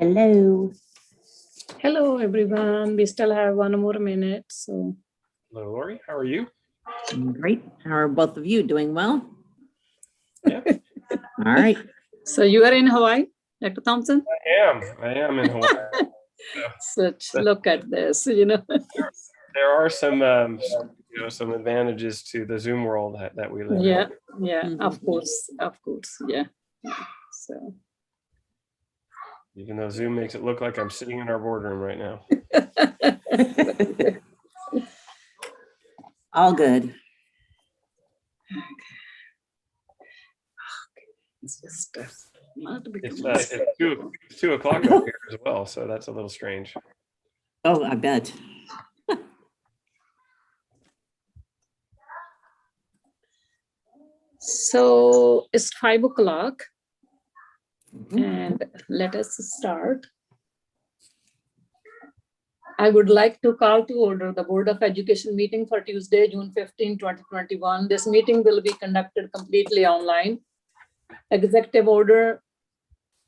Hello. Hello, everyone. We still have 1 more minute. So, hello, Lori. How are you? Great. How are both of you? Doing well? Yeah. All right. so you are in Hawaii, Dr. Thompson? I am in Hawaii. Look at this, There are some some advantages to the Zoom world that we live in. Yeah, of course, yeah. So, Even though Zoom makes it look like I'm sitting in our boardroom right now. All good. it's just not It's 2 o'clock up here as well, so that's a little strange. Oh, I bet. So it's 5 o'clock, and let us start. I would like to call to order the Board of Education meeting for Tuesday, June 15, 2021. This meeting will be conducted completely online. Executive Order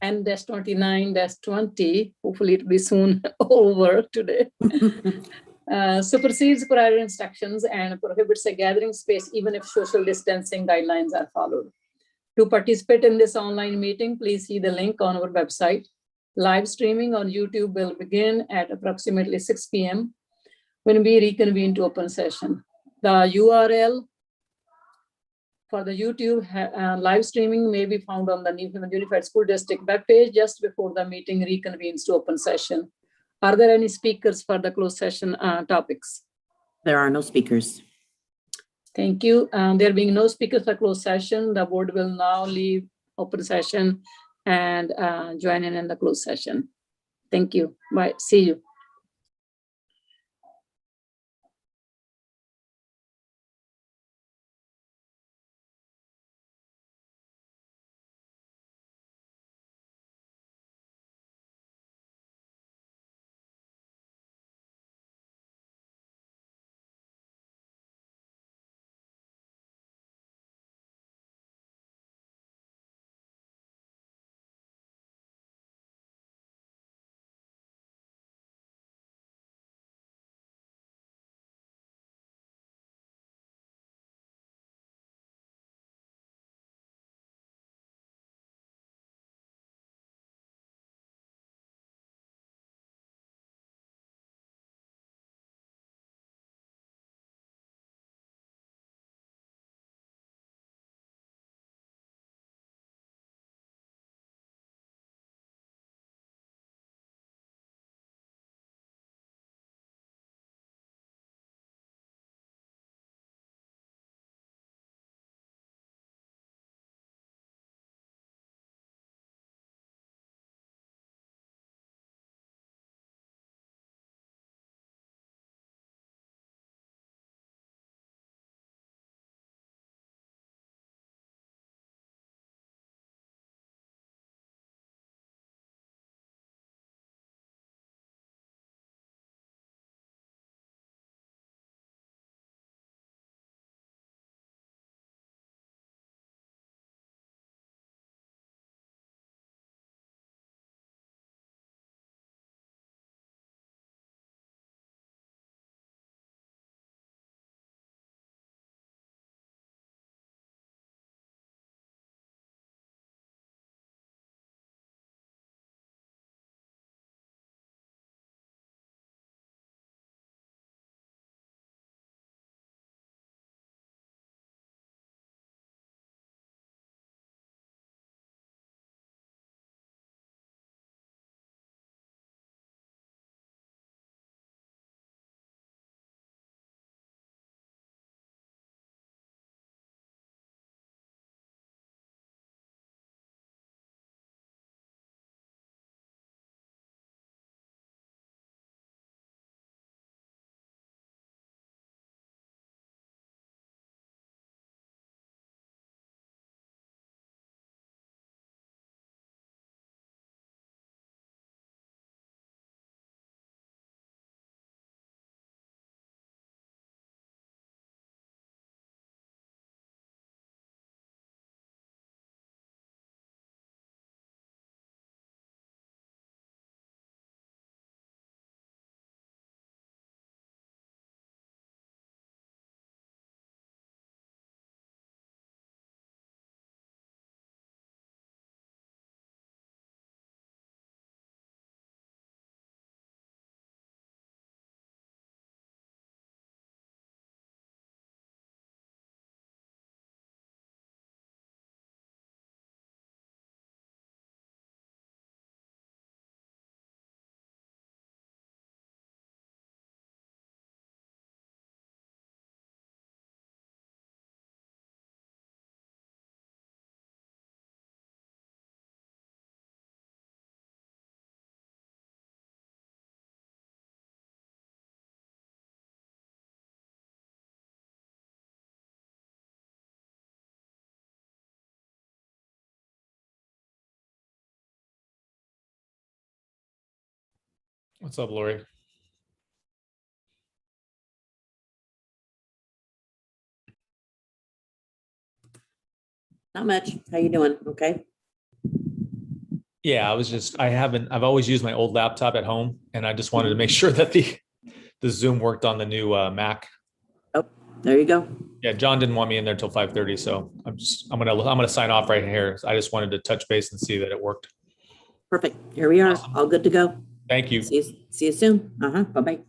N-29-20, hopefully it will be soon over today, supersedes prior instructions and prohibits a gathering space even if social distancing guidelines are followed. To participate in this online meeting, please see the link on our website. Live streaming on YouTube will begin at approximately 6 p.m. when we reconvene to open session. The URL for the YouTube live streaming may be found on the Newfoundland Unified School District webpage just before the meeting reconvenes to open session. Are there any speakers for the closed session topics? There are no speakers. Thank you. There being no speakers for closed session, the board will now leave open session and join in the closed session. Thank you. Bye. See you. What's up, Lori? Not much. How you doing? Okay. Yeah, I've always used my old laptop at home, and I just wanted to make sure that the Zoom worked on the new Mac. Oh, there you go. Yeah, John didn't want me in there till 5:30, so I'm gonna sign off right here. I just wanted to touch base and see that it worked. Perfect. Here we are. Awesome. All good to go. Thank you. See you soon. Bye-bye.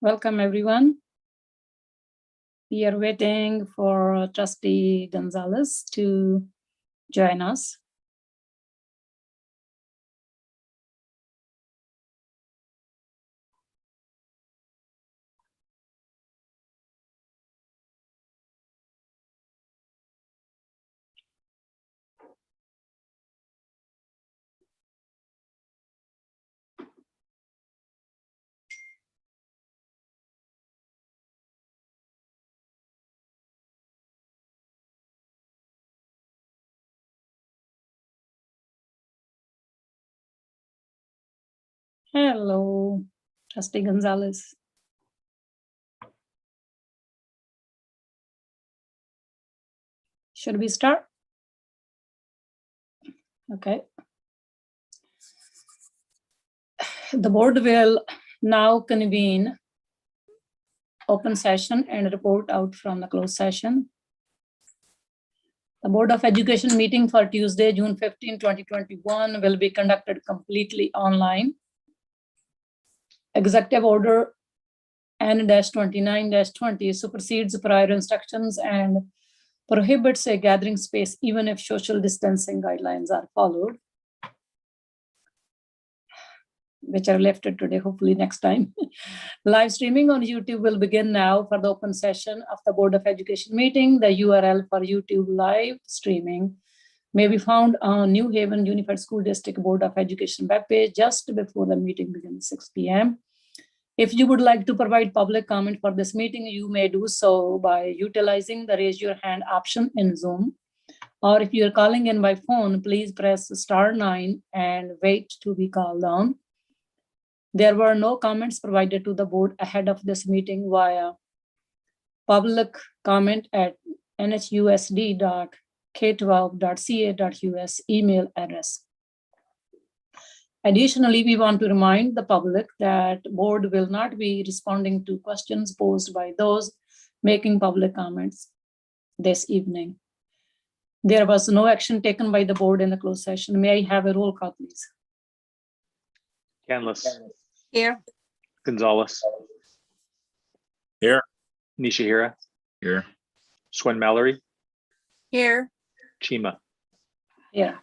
Welcome, everyone. We are waiting for Trustee Gonzalez to join us. Hello, Trustee Gonzalez. Should we start? Okay. The board will now convene open session and report out from the closed session. The Board of Education meeting for Tuesday, June 15, 2021 will be conducted completely online. Executive Order N-29-20 supersedes prior instructions and prohibits a gathering space even if social distancing guidelines are followed, which are lifted today, hopefully next time. Live streaming on YouTube will begin now for the open session of the Board of Education meeting. The URL for YouTube live streaming may be found on New Haven Unified School District Board of Education webpage just before the meeting begins, 6 p.m. If you would like to provide public comment for this meeting, you may do so by utilizing the raise your hand option in Zoom. Or if you're calling in by phone, please press *9 and wait to be called on. There were no comments provided to the board ahead of this meeting via public comment at nhusd.k12.ca.us email address. Additionally, we want to remind the public that board will not be responding to questions posed by those making public comments this evening. There was no action taken by the board in the closed session. May I have a roll call, please? Canlis. Here. Gonzalez. Here. Nishihira. Here. Swen Mallory. Here. Chima. Yeah.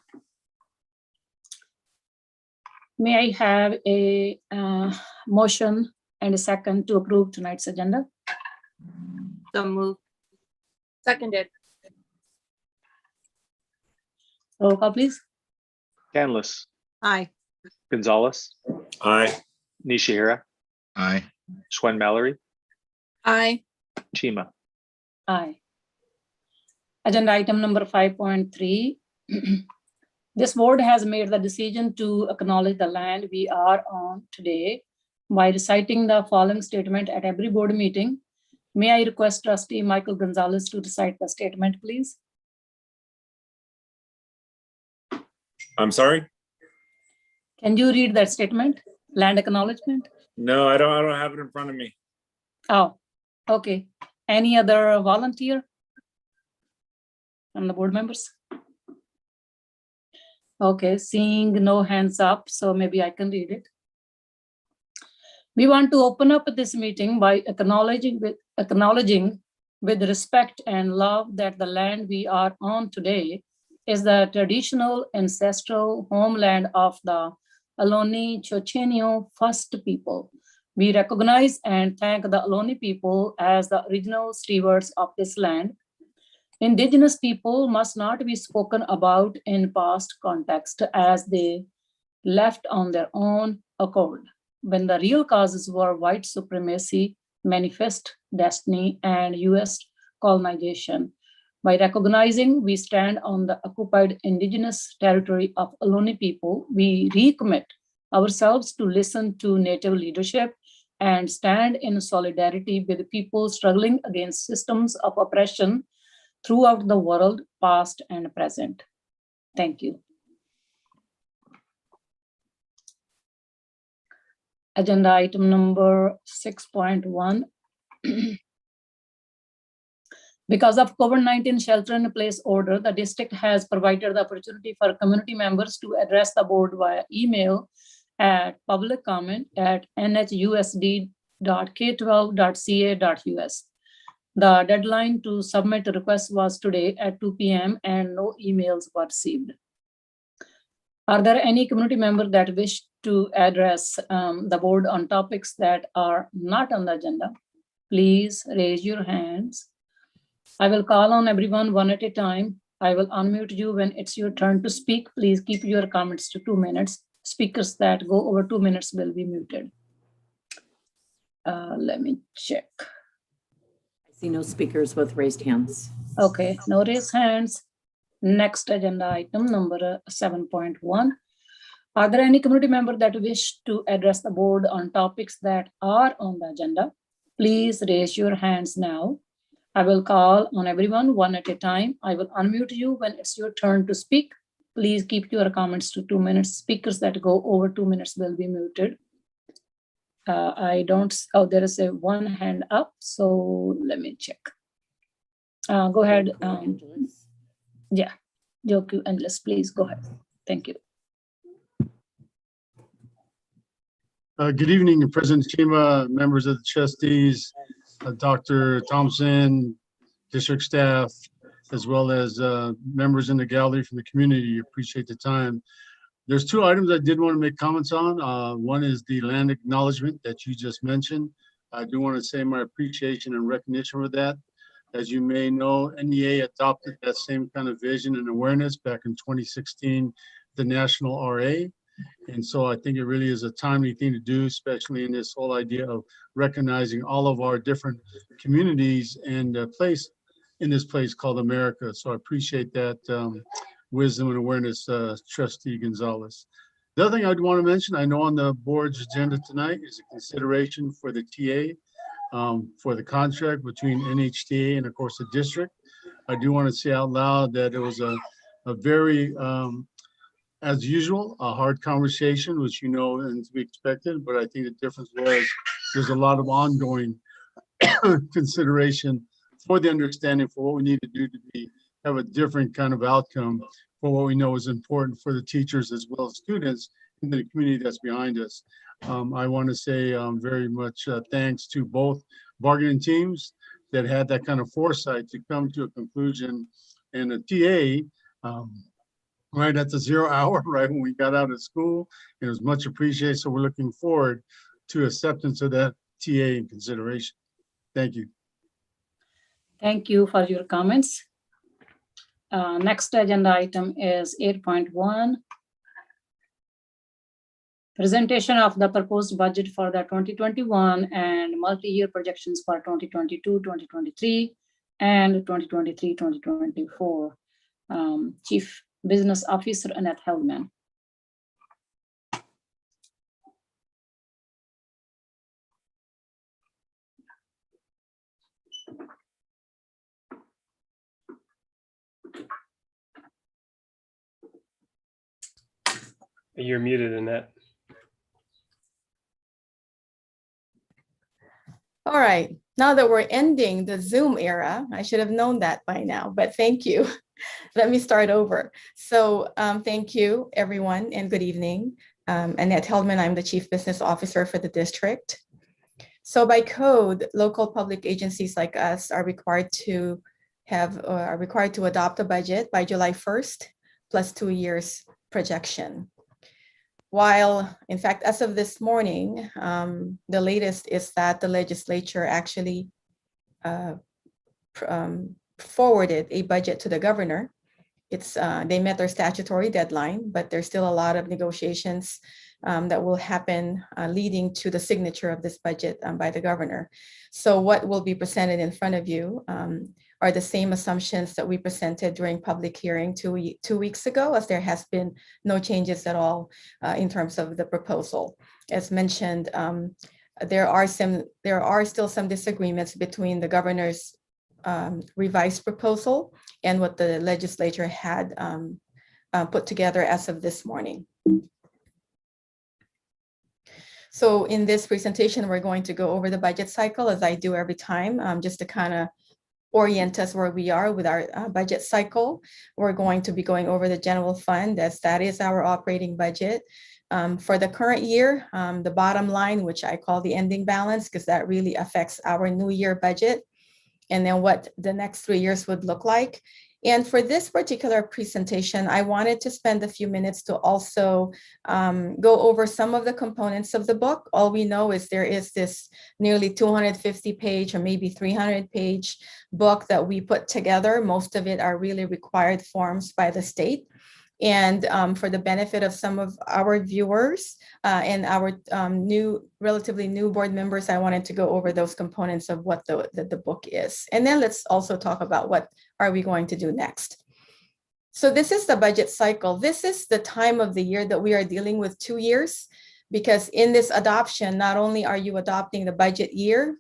May I have a motion and a second to approve tonight's agenda? So move. Seconded. Roll call, please. Canlis. Aye. Gonzalez. Aye. Nishihira. Aye. Swen Mallory. Aye. Chima. Aye. Agenda item number 5.3. This board has made the decision to acknowledge the land we are on today by reciting the following statement at every board meeting. May I request Trustee Michael Gonzalez to recite the statement, please? I'm sorry? Can you read that statement? Land acknowledgement? No, I don't have it in front of me. Oh, okay. Any other volunteer from the board members? Okay, seeing no hands up, so maybe I can read it. We want to open up this meeting by acknowledging with respect and love that the land we are on today is the traditional ancestral homeland of the Ohlone Chochenyo First People. We recognize and thank the Ohlone people as the original stewards of this land. Indigenous people must not be spoken about in past context as they left on their own accord, when the real causes were white supremacy, manifest destiny, and US colonization. By recognizing we stand on the occupied indigenous territory of Ohlone people, we recommit ourselves to listen to Native leadership and stand in solidarity with people struggling against systems of oppression throughout the world, past and present. Thank you. Agenda item number 6.1. Because of COVID-19 shelter-in-place order, the district has provided the opportunity for community members to address the board via email at public comment at nhusd.k12.ca.us. The deadline to submit a request was today at 2 p.m. and no emails were received. Are there any community members that wish to address the board on topics that are not on the agenda? Please raise your hands. I will call on everyone one at a time. I will unmute you when it's your turn to speak. Please keep your comments to 2 minutes. Speakers that go over 2 minutes will be muted. Let me check. I see no speakers with raised hands. Okay, no raised hands. Next agenda item number 7.1. Are there any community members that wish to address the board on topics that are on the agenda? Please raise your hands now. I will call on everyone one at a time. I will unmute you when it's your turn to speak. Please keep your comments to 2 minutes. Speakers that go over 2 minutes will be muted. There is a one hand up, so let me check. Go ahead. Yeah, Joku and Les, please go ahead. Thank you. Good evening, President Chima, members of the trustees, Dr. Thompson, district staff, as well as members in the gallery from the community. Appreciate the time. There's 2 items I did want to make comments on. One is the land acknowledgement that you just mentioned. I do want to say my appreciation and recognition for that. As you may know, NEA adopted that same kind of vision and awareness back in 2016, the National RA. And so I think it really is a timely thing to do, especially in this whole idea of recognizing all of our different communities and place in this place called America. So I appreciate that wisdom and awareness, Trustee Gonzalez. The other thing I'd want to mention, I know on the board's agenda tonight is a consideration for the TA for the contract between NHTA and of course the district. I do want to say out loud that it was a very, as usual, a hard conversation, which you know and to be expected, but I think the difference was there's a lot of ongoing consideration for the understanding for what we need to do to have a different kind of outcome for what we know is important for the teachers as well as students in the community that's behind us. I want to say very much thanks to both bargaining teams that had that kind of foresight to come to a conclusion, and the TA right at the 0 hour, right when we got out of school. It was much appreciated. So we're looking forward to acceptance of that TA in consideration. Thank you. Thank you for your comments. Next agenda item is 8.1. Presentation of the proposed budget for the 2021 and multi-year projections for 2022, 2023, and 2023, 2024. Chief Business Officer Annette Hellman. You're muted, Annette. All right, now that we're ending the Zoom era, I should have known that by now, but thank you. Let me start over. So thank you, everyone, and good evening. Annette Hellman, I'm the Chief Business Officer for the district. So by code, local public agencies like us are required to adopt a budget by July 1st, plus 2 years projection. While, in fact, as of this morning, the latest is that the legislature actually forwarded a budget to the governor. They met their statutory deadline, but there's still a lot of negotiations that will happen leading to the signature of this budget by the governor. So what will be presented in front of you are the same assumptions that we presented during public hearing 2 weeks ago, as there has been no changes at all in terms of the proposal. As mentioned, there are still some disagreements between the governor's revised proposal and what the legislature had put together as of this morning. So in this presentation, we're going to go over the budget cycle, as I do every time, just to kind of orient us where we are with our budget cycle. We're going to be going over the general fund, as that is our operating budget. For the current year, the bottom line, which I call the ending balance, because that really affects our new year budget, and then what the next 3 years would look like. And for this particular presentation, I wanted to spend a few minutes to also go over some of the components of the book. All we know is there is this nearly 250-page or maybe 300-page book that we put together. Most of it are really required forms by the state. And for the benefit of some of our viewers and our relatively new board members, I wanted to go over those components of what the book is. And then let's also talk about what are we going to do next. So this is the budget cycle. This is the time of the year that we are dealing with 2 years, because in this adoption, not only are you adopting the budget year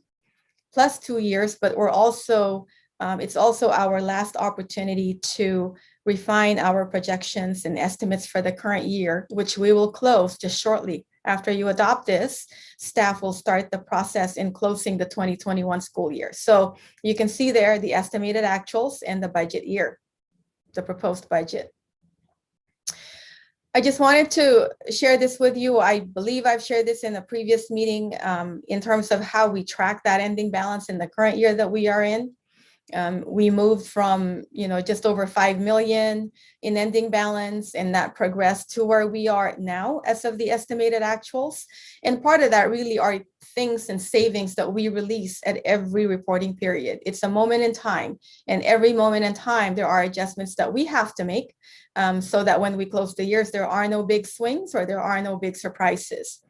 plus 2 years, but we're also, it's also our last opportunity to refine our projections and estimates for the current year, which we will close just shortly. After you adopt this, staff will start the process in closing the 2021 school year. So you can see there the estimated actuals and the budget year, the proposed budget. I just wanted to share this with you. I believe I've shared this in a previous meeting in terms of how we track that ending balance in the current year that we are in. We moved from, just over 5 million in ending balance, and that progressed to where we are now as of the estimated actuals. And part of that really are things and savings that we release at every reporting period. It's a moment in time, and every moment in time, there are adjustments that we have to make so that when we close the years, there are no big swings or there are no big surprises.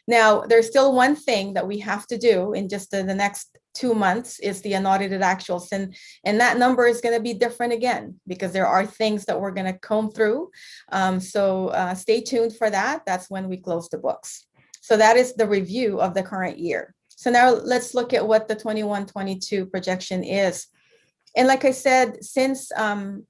Now, there's still one thing that we have to do in just the next 2 months is the unaudited actuals. And that number is going to be different again, because there are things that we're going to comb through. So stay tuned for that. That's when we close the books. So that is the review of the current year. So now let's look at what the 21-22 projection is. And like I said, since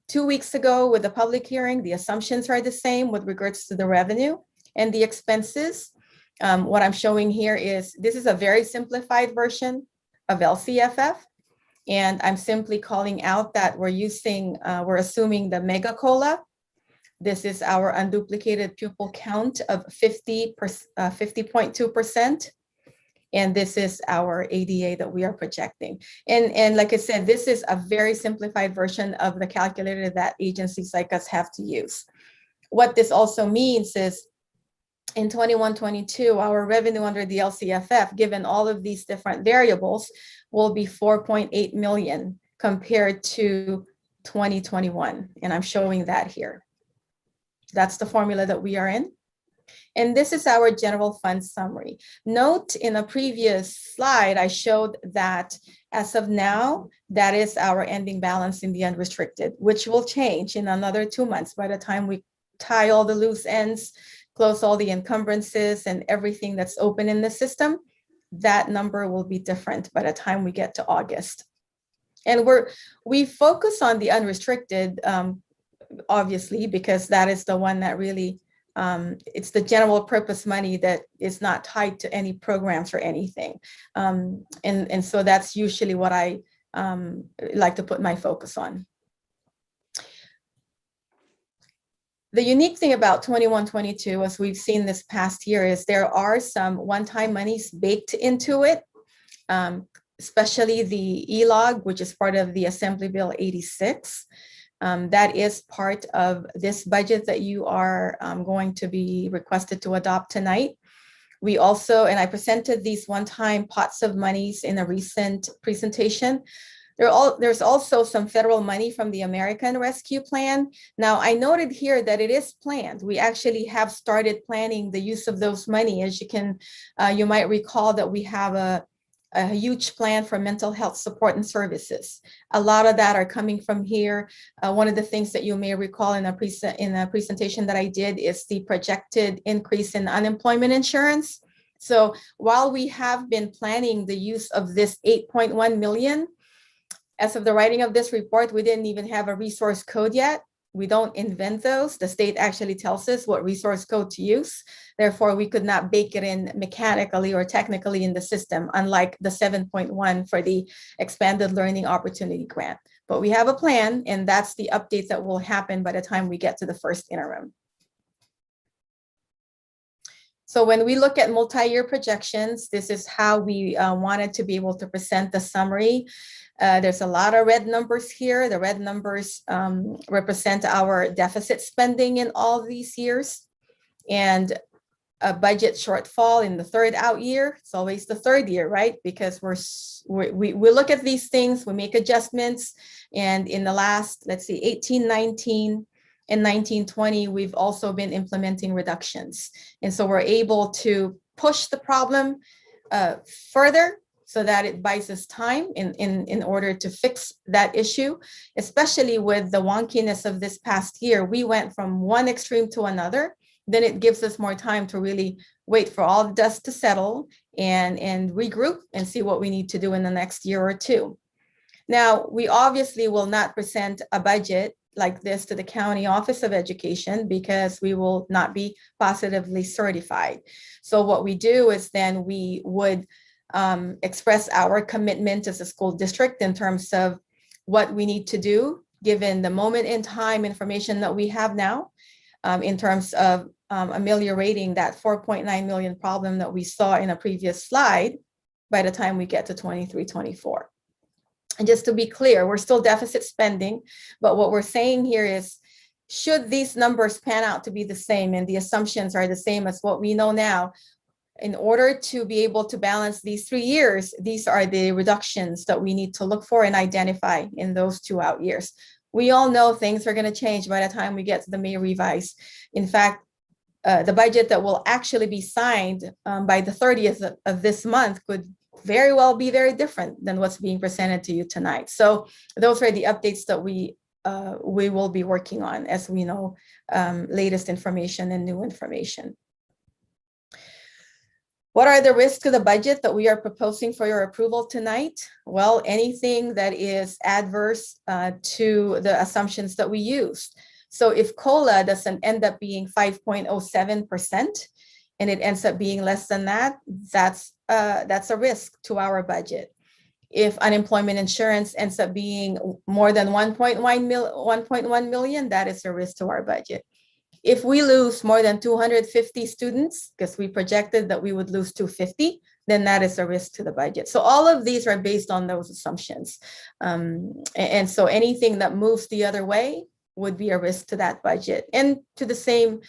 2 weeks ago with the public hearing, the assumptions are the same with regards to the revenue and the expenses. What I'm showing here is, this is a very simplified version of LCFF. And I'm simply calling out that we're assuming the mega COLA. This is our unduplicated pupil count of 50.2%. And this is our ADA that we are projecting. And like I said, this is a very simplified version of the calculator that agencies like us have to use. What this also means is, in 21-22, our revenue under the LCFF, given all of these different variables, will be 4.8 million compared to 2021. And I'm showing that here. That's the formula that we are in. And this is our general fund summary. Note, in a previous slide, I showed that as of now, that is our ending balance in the unrestricted, which will change in another 2 months by the time we tie all the loose ends, close all the encumbrances and everything that's open in the system. That number will be different by the time we get to August. And we focus on the unrestricted, obviously, because that is the one that really, it's the general purpose money that is not tied to any programs or anything. And so that's usually what I like to put my focus on. The unique thing about 21-22, as we've seen this past year, is there are some one-time monies baked into it. especially the ELOG, which is part of the Assembly Bill 86. That is part of this budget that you are going to be requested to adopt tonight. We also, and I presented these one-time pots of monies in a recent presentation. There's also some federal money from the American Rescue Plan. Now, I noted here that it is planned. We actually have started planning the use of those money. As you might recall that we have a huge plan for mental health support and services. A lot of that are coming from here. One of the things that you may recall in a presentation that I did is the projected increase in unemployment insurance. So while we have been planning the use of this 8.1 million, as of the writing of this report, we didn't even have a resource code yet. We don't invent those. The state actually tells us what resource code to use. Therefore, we could not bake it in mechanically or technically in the system, unlike the 7.1 for the Expanded Learning Opportunity Grant. But we have a plan, and that's the update that will happen by the time we get to the first interim. So when we look at multi-year projections, this is how we wanted to be able to present the summary. There's a lot of red numbers here. The red numbers represent our deficit spending in all these years, and a budget shortfall in the third out year. It's always the third year, right? Because we look at these things, we make adjustments, and in the last, let's see, 18, 19, and 1920, we've also been implementing reductions. And so we're able to push the problem further so that it buys us time in order to fix that issue, especially with the wonkiness of this past year. We went from one extreme to another. Then it gives us more time to really wait for all the dust to settle and regroup and see what we need to do in the next year or two. Now, we obviously will not present a budget like this to the County Office of Education because we will not be positively certified. So what we do is then we would express our commitment as a school district in terms of what we need to do given the moment in time information that we have now in terms of ameliorating that 4.9 million problem that we saw in a previous slide by the time we get to 23-24. And just to be clear, we're still deficit spending, but what we're saying here is, should these numbers pan out to be the same and the assumptions are the same as what we know now, in order to be able to balance these 3 years, these are the reductions that we need to look for and identify in those 2 out years. We all know things are going to change by the time we get to the May revise. In fact, the budget that will actually be signed by the 30th of this month could very well be very different than what's being presented to you tonight. So those are the updates that we will be working on as we know latest information and new information. What are the risks to the budget that we are proposing for your approval tonight? Well, anything that is adverse to the assumptions that we use. So if COLA doesn't end up being 5.07% and it ends up being less than that, that's a risk to our budget. If unemployment insurance ends up being more than 1.1 million, that is a risk to our budget. If we lose more than 250 students, because we projected that we would lose 250, then that is a risk to the budget. So all of these are based on those assumptions. And so anything that moves the other way would be a risk to that budget. And for the same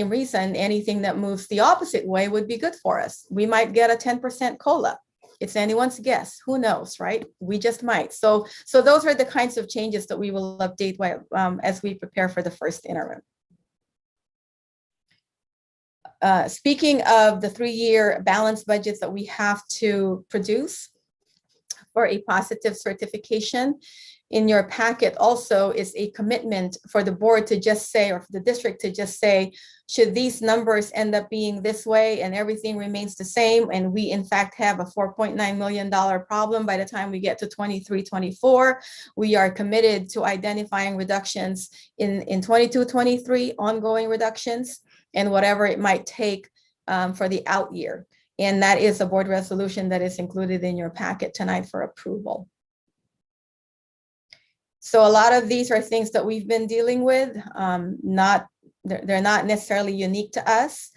reason, anything that moves the opposite way would be good for us. We might get a 10% COLA. It's anyone's guess. Who knows, right? We just might. So those are the kinds of changes that we will update as we prepare for the first interim. Speaking of the 3-year balanced budgets that we have to produce for a positive certification, in your packet also is a commitment for the board to just say, or for the district to just say, should these numbers end up being this way and everything remains the same, and we in fact have a $4.9 million problem by the time we get to 23-24, we are committed to identifying reductions in 22-23, ongoing reductions, and whatever it might take for the out year. And that is a board resolution that is included in your packet tonight for approval. So a lot of these are things that we've been dealing with. They're not necessarily unique to us.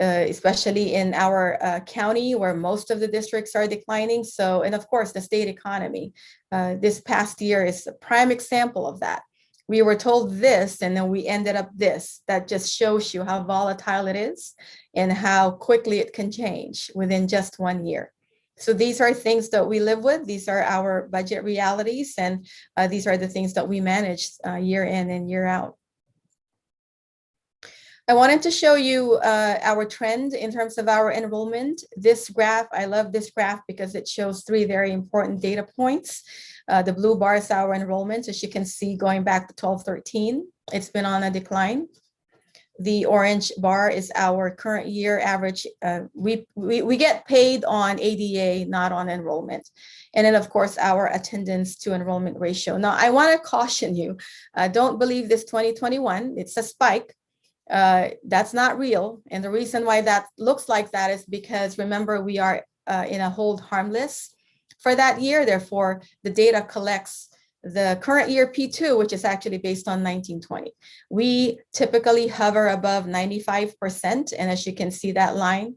especially in our county where most of the districts are declining. So, and of course, the state economy. This past year is a prime example of that. We were told this, and then we ended up this. That just shows you how volatile it is and how quickly it can change within just 1 year. So these are things that we live with. These are our budget realities, and these are the things that we manage year in and year out. I wanted to show you our trend in terms of our enrollment. This graph, I love this graph because it shows 3 very important data points. The blue bar is our enrollment. As you can see, going back to 12-13, it's been on a decline. The orange bar is our current year average. We get paid on ADA, not on enrollment. And then of course, our attendance to enrollment ratio. Now, I want to caution you, don't believe this 2021, it's a spike. That's not real. And the reason why that looks like that is because remember, we are in a hold harmless for that year. Therefore, the data collects the current year P2, which is actually based on 1920. We typically hover above 95%. And as you can see that line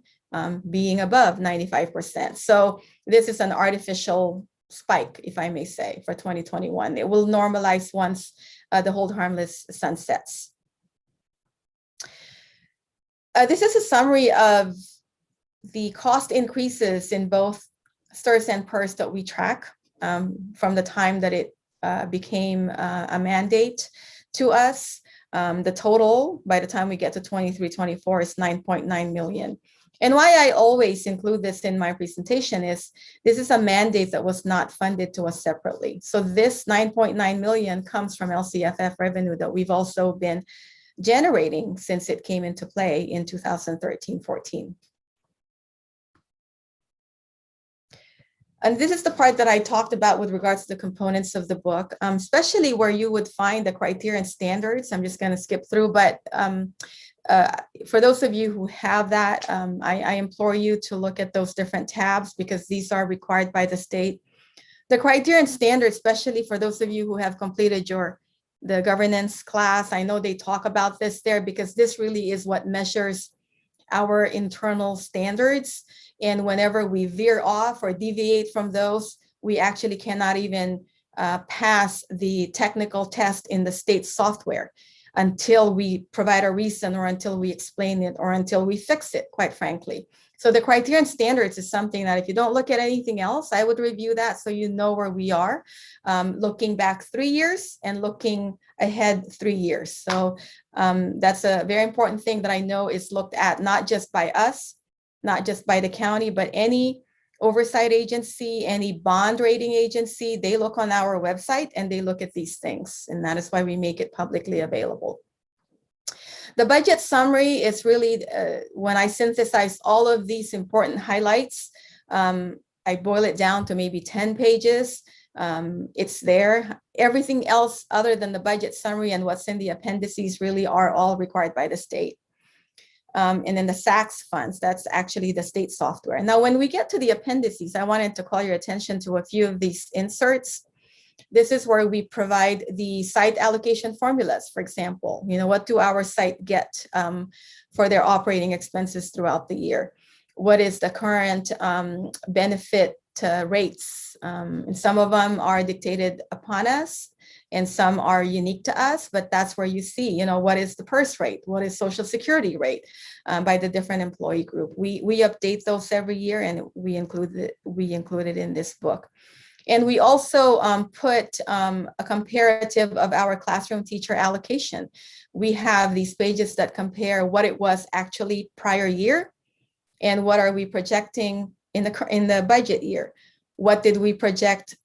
being above 95%. So this is an artificial spike, if I may say, for 2021. It will normalize once the hold harmless sunsets. This is a summary of the cost increases in both STIRS and PERS that we track from the time that it became a mandate to us. The total by the time we get to 23-24 is 9.9 million. And why I always include this in my presentation is this is a mandate that was not funded to us separately. So this 9.9 million comes from LCFF revenue that we've also been generating since it came into play in 2013-14. And this is the part that I talked about with regards to the components of the book, especially where you would find the criteria and standards. I'm just going to skip through, but for those of you who have that, I implore you to look at those different tabs because these are required by the state. The criteria and standards, especially for those of you who have completed the governance class, I know they talk about this there because this really is what measures our internal standards. And whenever we veer off or deviate from those, we actually cannot even pass the technical test in the state software until we provide a reason or until we explain it or until we fix it, quite frankly. So the criteria and standards is something that if you don't look at anything else, I would review that so you know where we are, looking back 3 years and looking ahead 3 years. So that's a very important thing that I know is looked at not just by us, not just by the county, but any oversight agency, any bond rating agency, they look on our website and they look at these things. And that is why we make it publicly available. The budget summary is really, when I synthesize all of these important highlights, I boil it down to maybe 10 pages. It's there. Everything else other than the budget summary and what's in the appendices really are all required by the state. And then the SACS funds, that's actually the state software. Now, when we get to the appendices, I wanted to call your attention to a few of these inserts. This is where we provide the site allocation formulas, for example. You know, what do our site get for their operating expenses throughout the year? What is the current benefit rates? And some of them are dictated upon us and some are unique to us, but that's where you see, you know, what is the PERS rate? What is Social Security rate by the different employee group? We update those every year and we include it in this book. And we also put a comparative of our classroom teacher allocation. We have these pages that compare what it was actually prior year and what are we projecting in the budget year. What did we project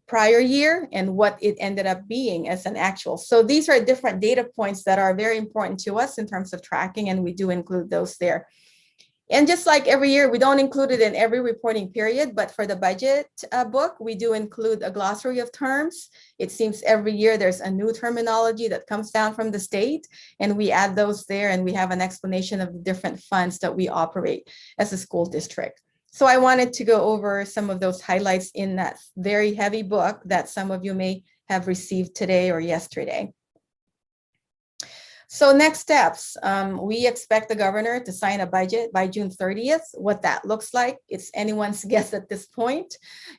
prior year and what it ended up being as an actual. So these are different data points that are very important to us in terms of tracking, and we do include those there. And just like every year, we don't include it in every reporting period, but for the budget book, we do include a glossary of terms. It seems every year there's a new terminology that comes down from the state, and we add those there, and we have an explanation of the different funds that we operate as a school district. So I wanted to go over some of those highlights in that very heavy book that some of you may have received today or yesterday. So next steps, we expect the governor to sign a budget by June 30th. What that looks like, it's anyone's guess at this point.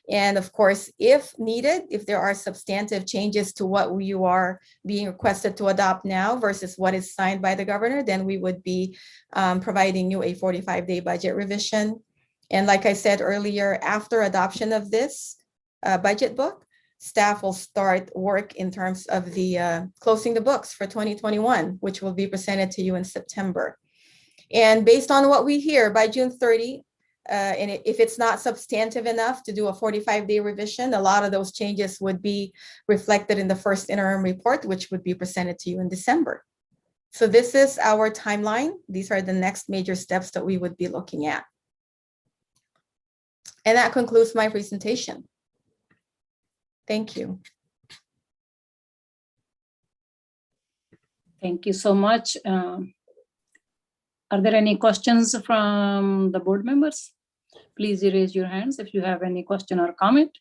And of course, if needed, if there are substantive changes to what you are being requested to adopt now versus what is signed by the governor, then we would be providing you a 45-day budget revision. And like I said earlier, after adoption of this budget book, staff will start work in terms of the closing the books for 2021, which will be presented to you in September. And based on what we hear by June 30, and if it's not substantive enough to do a 45-day revision, a lot of those changes would be reflected in the first interim report, which would be presented to you in December. So this is our timeline. These are the next major steps that we would be looking at. And that concludes my presentation. Thank you. Thank you so much. Are there any questions from the board members? Please raise your hands if you have any question or comment.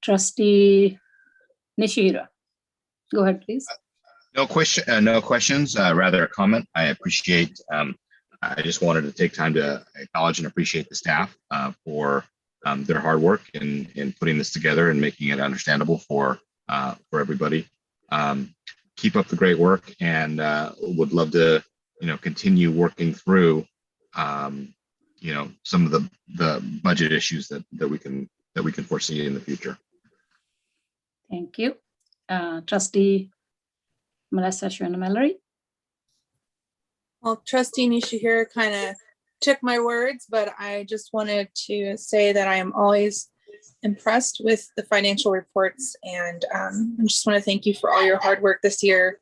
Trustee Nishihira, go ahead, please. No questions, rather a comment. I appreciate, I just wanted to take time to acknowledge and appreciate the staff for their hard work in putting this together and making it understandable for everybody. Keep up the great work, and would love to, continue working through, some of the budget issues that we can foresee in the future. Thank you. Trustee Melissa Schwinn-Mallory. Well, Trustee Nishihira kind of took my words, but I just wanted to say that I am always impressed with the financial reports, and I just want to thank you for all your hard work this year,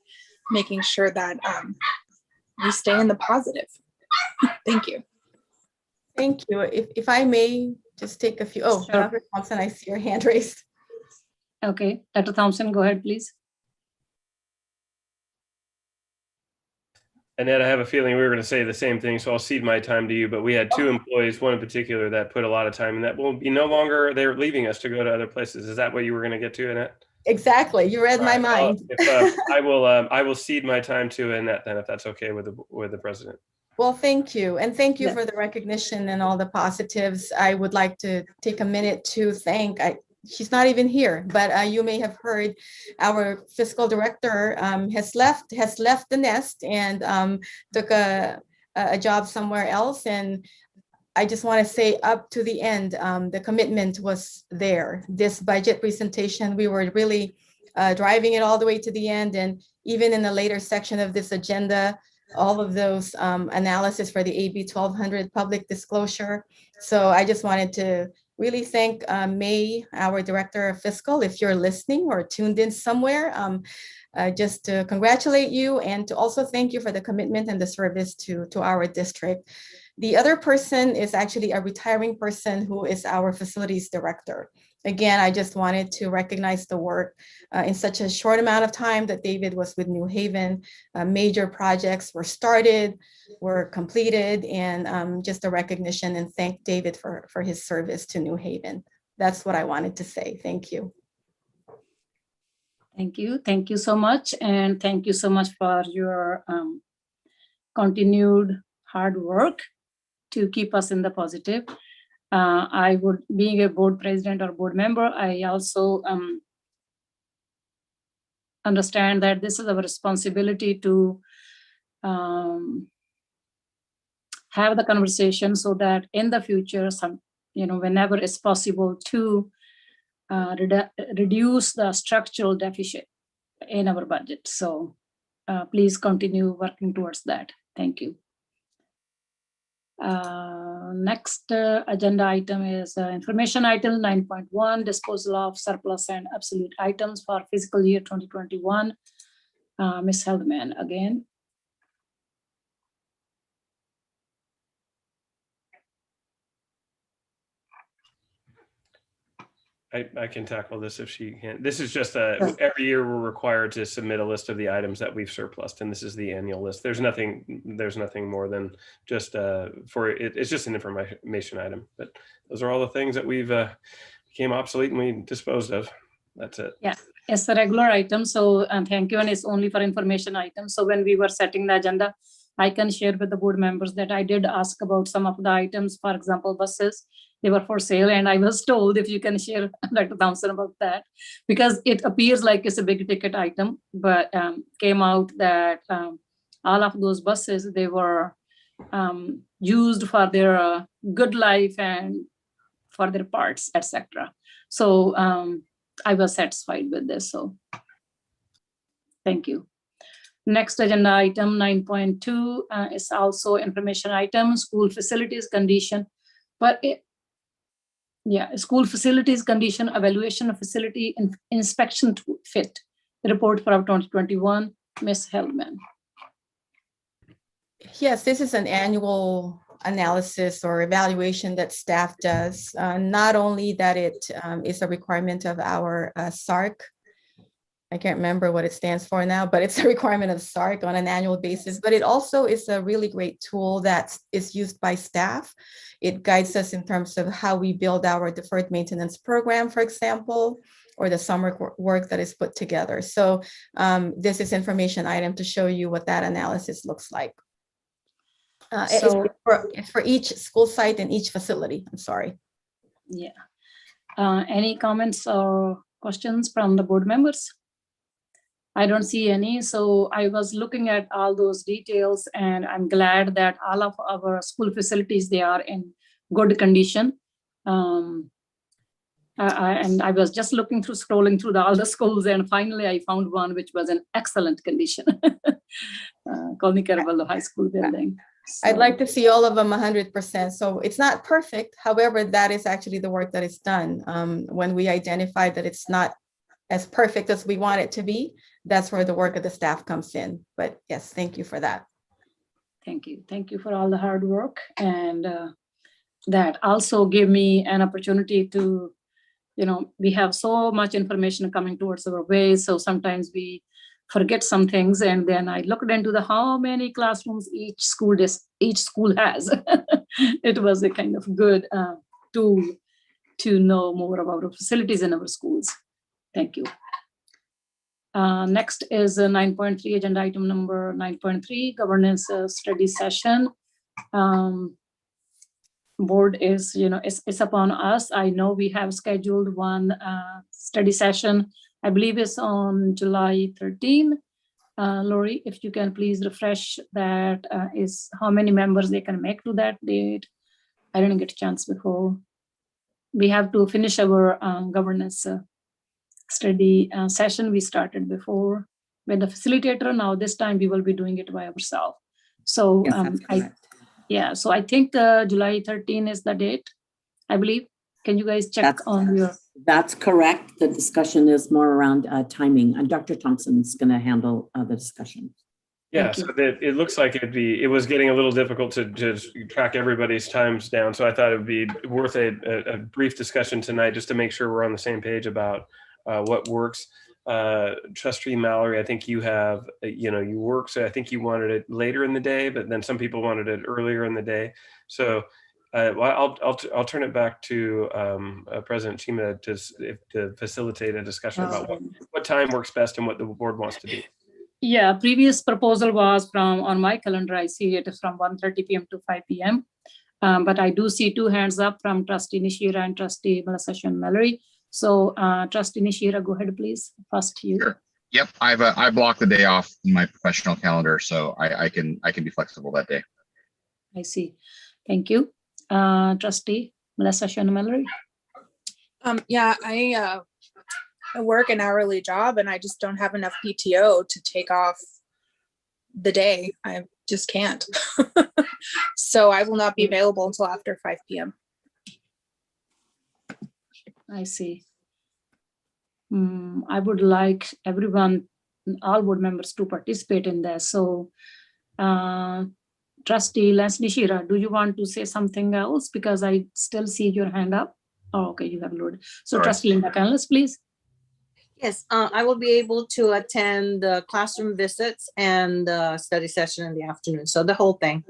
making sure that we stay in the positive. Thank you. Thank you. If I may just take a few, Sure. Dr. Thompson, I see your hand raised. Okay, Dr. Thompson, go ahead, please. Annette, I have a feeling we were going to say the same thing, so I'll cede my time to you. But we had two employees, one in particular, that put a lot of time, and that will be no longer, they're leaving us to go to other places. Is that what you were going to get to, Annette? Exactly. You read my mind. I will cede my time to Annette then, if that's okay with the president. Well, thank you. And thank you Yeah. for the recognition and all the positives. I would like to take a minute to thank, she's not even here, but you may have heard our fiscal director has left the nest and took a job somewhere else. And I just want to say up to the end, the commitment was there. This budget presentation, we were really driving it all the way to the end. And even in the later section of this agenda, all of those analysis for the AB 1200 public disclosure. So I just wanted to really thank May, our Director of Fiscal, if you're listening or tuned in somewhere, just to congratulate you and to also thank you for the commitment and the service to our district. The other person is actually a retiring person who is our Facilities Director. Again, I just wanted to recognize the work in such a short amount of time that David was with New Haven. Major projects were started, were completed, and just a recognition and thank David for his service to New Haven. That's what I wanted to say. Thank you. Thank you. Thank you so much. And thank you so much for your continued hard work to keep us in the positive. I would, being a board president or board member, I also understand that this is our responsibility to have the conversation so that in the future, whenever it's possible to reduce the structural deficit in our budget. So please continue working towards that. Thank you. Next agenda item is information item 9.1, disposal of surplus and obsolete items for fiscal year 2021. Ms. Heldman again. I can tackle this if she can. This is just every year we're required to submit a list of the items that we've surplused, and this is the annual list. There's nothing more than just it's just an information item. But those are all the things that we've became obsolete and we disposed of. That's it. Yeah, it's a regular item. So thank you. And it's only for information items. So when we were setting the agenda, I can share with the board members that I did ask about some of the items, for example, buses, they were for sale. And I was told if you can share, Dr. Thompson, about that, because it appears like it's a big ticket item, but came out that all of those buses, they were used for their good life and for their parts, etc. So I was satisfied with this. So thank you. Next agenda item 9.2 is also information item, school facilities condition. But school facilities condition, evaluation of facility inspection to fit. The report for 2021, Ms. Hellman. Yes, this is an annual analysis or evaluation that staff does. Not only that it is a requirement of our SARC, I can't remember what it stands for now, but it's a requirement of SARC on an annual basis, but it also is a really great tool that is used by staff. It guides us in terms of how we build our deferred maintenance program, for example, or the summer work that is put together. So this is information item to show you what that analysis looks like. It's for each school site and each facility. I'm sorry. Yeah. Any comments or questions from the board members? I don't see any. So I was looking at all those details and I'm glad that all of our school facilities, they are in good condition. And I was just scrolling through all the schools, and finally I found one which was in excellent condition. Colony Caraballo High School building. So, I'd like to see all of them 100%. So it's not perfect. However, that is actually the work that is done. When we identify that it's not as perfect as we want it to be, that's where the work of the staff comes in. But yes, thank you for that. Thank you. Thank you for all the hard work. And that also gave me an opportunity to, we have so much information coming towards our way. So sometimes we forget some things. And then I looked into how many classrooms each school has. It was a kind of good tool to know more about our facilities in our schools. Thank you. Next is 9.3, agenda item number 9.3, governance study session. Board is, it's upon us. I know we have scheduled one study session. I believe it's on July 13. Lori, if you can please refresh that, is how many members they can make to that date. I didn't get a chance before. We have to finish our governance study session we started before with the facilitator. Now this time we will be doing it by ourselves. So Yes, so I think July 13 is the date, I believe. Can you guys check on your? That's correct. The discussion is more around timing, and Dr. Thompson's going to handle the discussion. Yeah, so it looks like it was getting a little difficult to track everybody's times down. So I thought it would be worth a brief discussion tonight just to make sure we're on the same page about what works. Trustee Mallory, I think you have, you work, so I think you wanted it later in the day, but then some people wanted it earlier in the day. So I'll turn it back to President Chima to facilitate a discussion about what time works best and what the board wants to do. Yeah, previous proposal was on my calendar, I see it is from 1:30 p.m. to 5 p.m. But I do see two hands up from Trustee Nishira and Trustee Melissa Mallory. So Trustee Nishira, go ahead, please. First you. Sure. Yep, I blocked the day off in my professional calendar, so I can be flexible that day. I see. Thank you. Trustee Melissa Mallory. Yeah, I work an hourly job and I just don't have enough PTO to take off the day. I just can't. So I will not be available until after 5 p.m. I see. I would like everyone, all board members to participate in this. So Trustee Lance Nishira, do you want to say something else? Because I still see your hand up. Oh, okay, you have loaded. So All right. Trustee Linda Canlis, please. Yes, I will be able to attend the classroom visits and the study session in the afternoon. So the whole thing.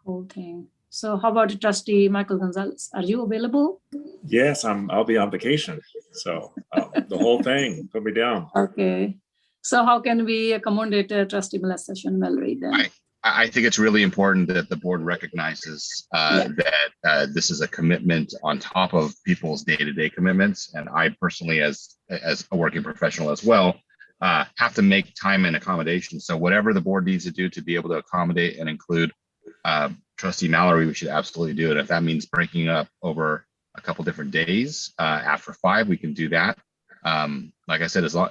Whole thing. So how about Trustee Michael Gonzalez? Are you available? Yes, I'll be on vacation. So the whole thing, put me down. Okay. So how can we accommodate trustee molestation, Mallory, then? I think it's really important that the board recognizes that this is a commitment on top of people's day-to-day commitments. And I personally, as a working professional as well, have to make time and accommodation. So whatever the board needs to do to be able to accommodate and include Trustee Mallory, we should absolutely do it. If that means breaking up over a couple different days after 5, we can do that. Like I said, as long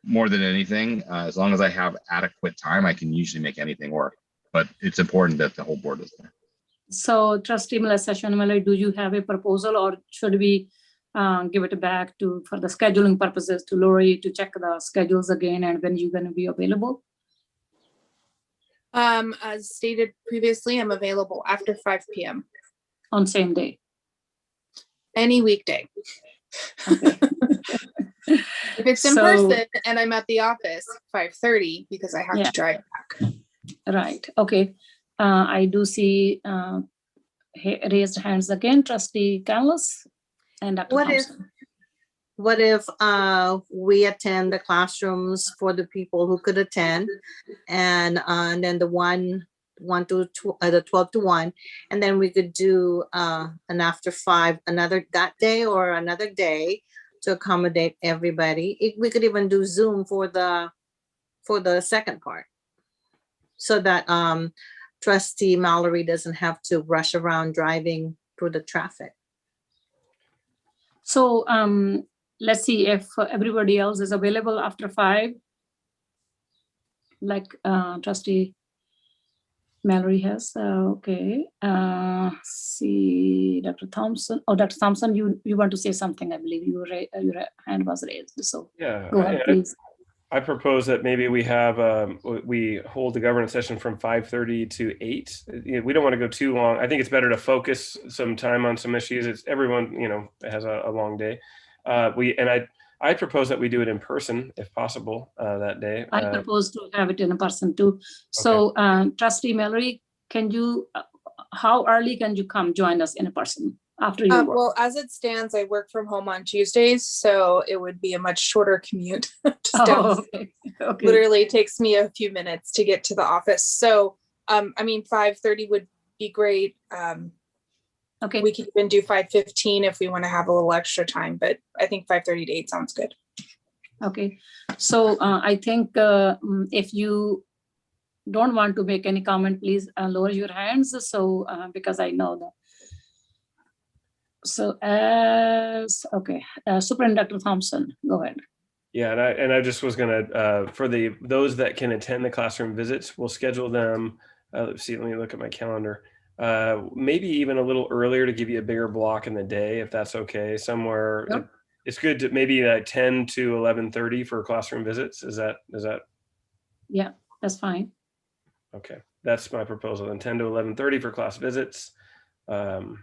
more than anything, as long as I have adequate time, I can usually make anything work. But it's important that the whole board is there. So trustee molestation, Mallory, do you have a proposal, or should we give it back for the scheduling purposes to Lori to check the schedules again and when you're going to be available? As stated previously, I'm available after 5 p.m. On same day? Any weekday. Okay. If it's in person and I'm at the office, 5:30, because I have to drive back. Right. Okay. I do see raised hands again, Trustee Gonzalez and Dr. Thompson. What if we attend the classrooms for the people who could attend, and then the 12 to 1, and then we could do an after 5 that day or another day to accommodate everybody. We could even do Zoom for the second part, so that Trustee Mallory doesn't have to rush around driving through the traffic. So let's see if everybody else is available after 5, like Trustee Mallory has. Okay. See, Dr. Thompson. Oh, Dr. Thompson, you want to say something? I believe your hand was raised. So yeah, go ahead, please. I propose that maybe we have we hold the governance session from 5:30 to 8. We don't want to go too long. I think it's better to focus some time on some issues. It's everyone, has a long day. I propose that we do it in person if possible that day. I propose to have it in person too. So Trustee Mallory, can you, how early can you come join us in person after you work? Well, as it stands, I work from home on Tuesdays, so it would be a much shorter commute. Okay. Literally takes me a few minutes to get to the office. So, 5:30 would be great. Okay. We can even do 5:15 if we want to have a little extra time, but I think 5:30 to 8 sounds good. Okay. So I think if you don't want to make any comment, please lower your hands. So because I know that. So Superintendent Dr. Thompson, go ahead. Yeah, and I just was gonna for those that can attend the classroom visits, we'll schedule them. Let's see. Let me look at my calendar. Maybe even a little earlier to give you a bigger block in the day, if that's okay. Somewhere, yep. It's good to maybe 10 to 11:30 for classroom visits. Is that? Yeah, that's fine. Okay, that's my proposal. Then 10 to 11:30 for class visits, and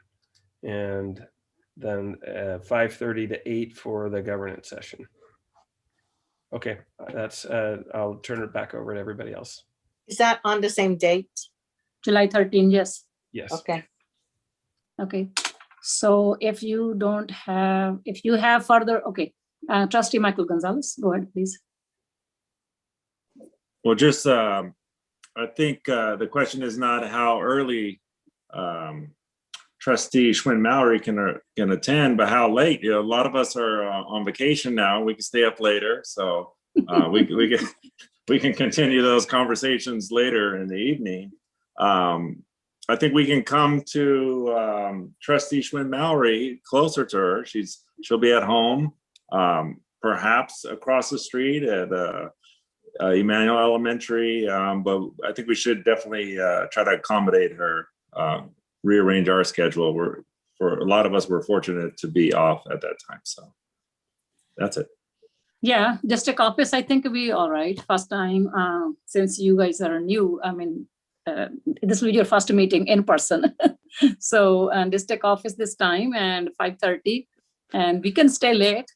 then 5:30 to 8 for the governance session. Okay, that's. I'll turn it back over to everybody else. Is that on the same date? July 13, yes. Yes. Okay. Okay. So if you have further, okay. Trustee Michael Gonzalez, go ahead, please. Well, just, I think the question is not how early Trustee Schwinn Mallory can attend, but how late. A lot of us are on vacation now. We can stay up later. So we can continue those conversations later in the evening. I think we can come to Trustee Schwinn Mallory closer to her. She'll be at home, perhaps across the street at Emmanuel Elementary. But I think we should definitely try to accommodate her, rearrange our schedule. For a lot of us, we're fortunate to be off at that time. So that's it. Yeah, district office, I think we all right. First time, since you guys are new, this will be your first meeting in person. So district office this time and 5:30, and we can stay late.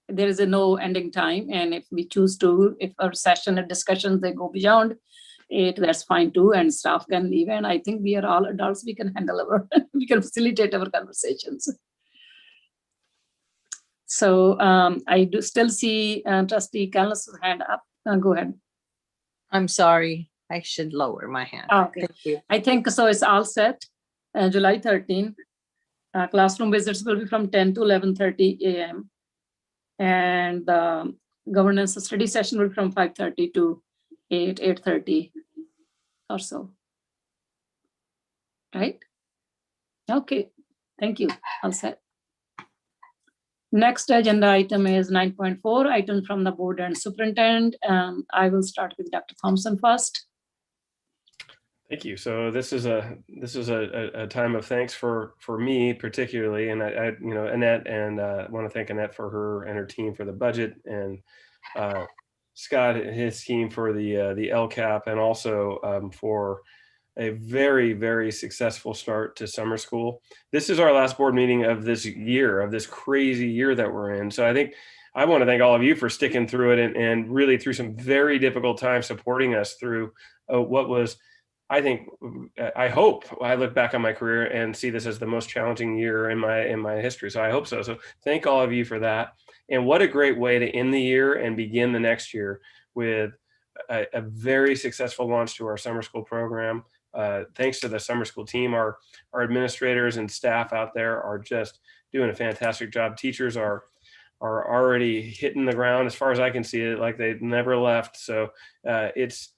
There is no ending time. And if we choose to, if our session and discussions, they go beyond 8, that's fine too. And staff can leave. And I think we are all adults. We can handle we can facilitate our conversations. So I do still see Trustee Callis' hand up. Go ahead. I'm sorry, I should lower my hand. Okay. Thank you. I think so it's all set. July 13. Classroom visits will be from 10 to 11:30 a.m. And the governance study session will be from 5:30 to 8:30 or so. Right? Okay, thank you. All set. Next agenda item is 9.4, items from the board and superintendent. I will start with Dr. Thompson first. Thank you. So this is a time of thanks for me particularly, and I you know, Annette, and want to thank Annette for her and her team for the budget, and Scott and his team for the LCAP, and also for a very, very successful start to summer school. This is our last board meeting of this year, of this crazy year that we're in. So I think I want to thank all of you for sticking through it and really through some very difficult times supporting us through what was, I hope I look back on my career and see this as the most challenging year in my history. So I hope so. So thank all of you for that. And what a great way to end the year and begin the next year with a very successful launch to our summer school program. Thanks to the summer school team, our administrators and staff out there are just doing a fantastic job. Teachers are already hitting the ground, as far as I can see it, like they never left. So it's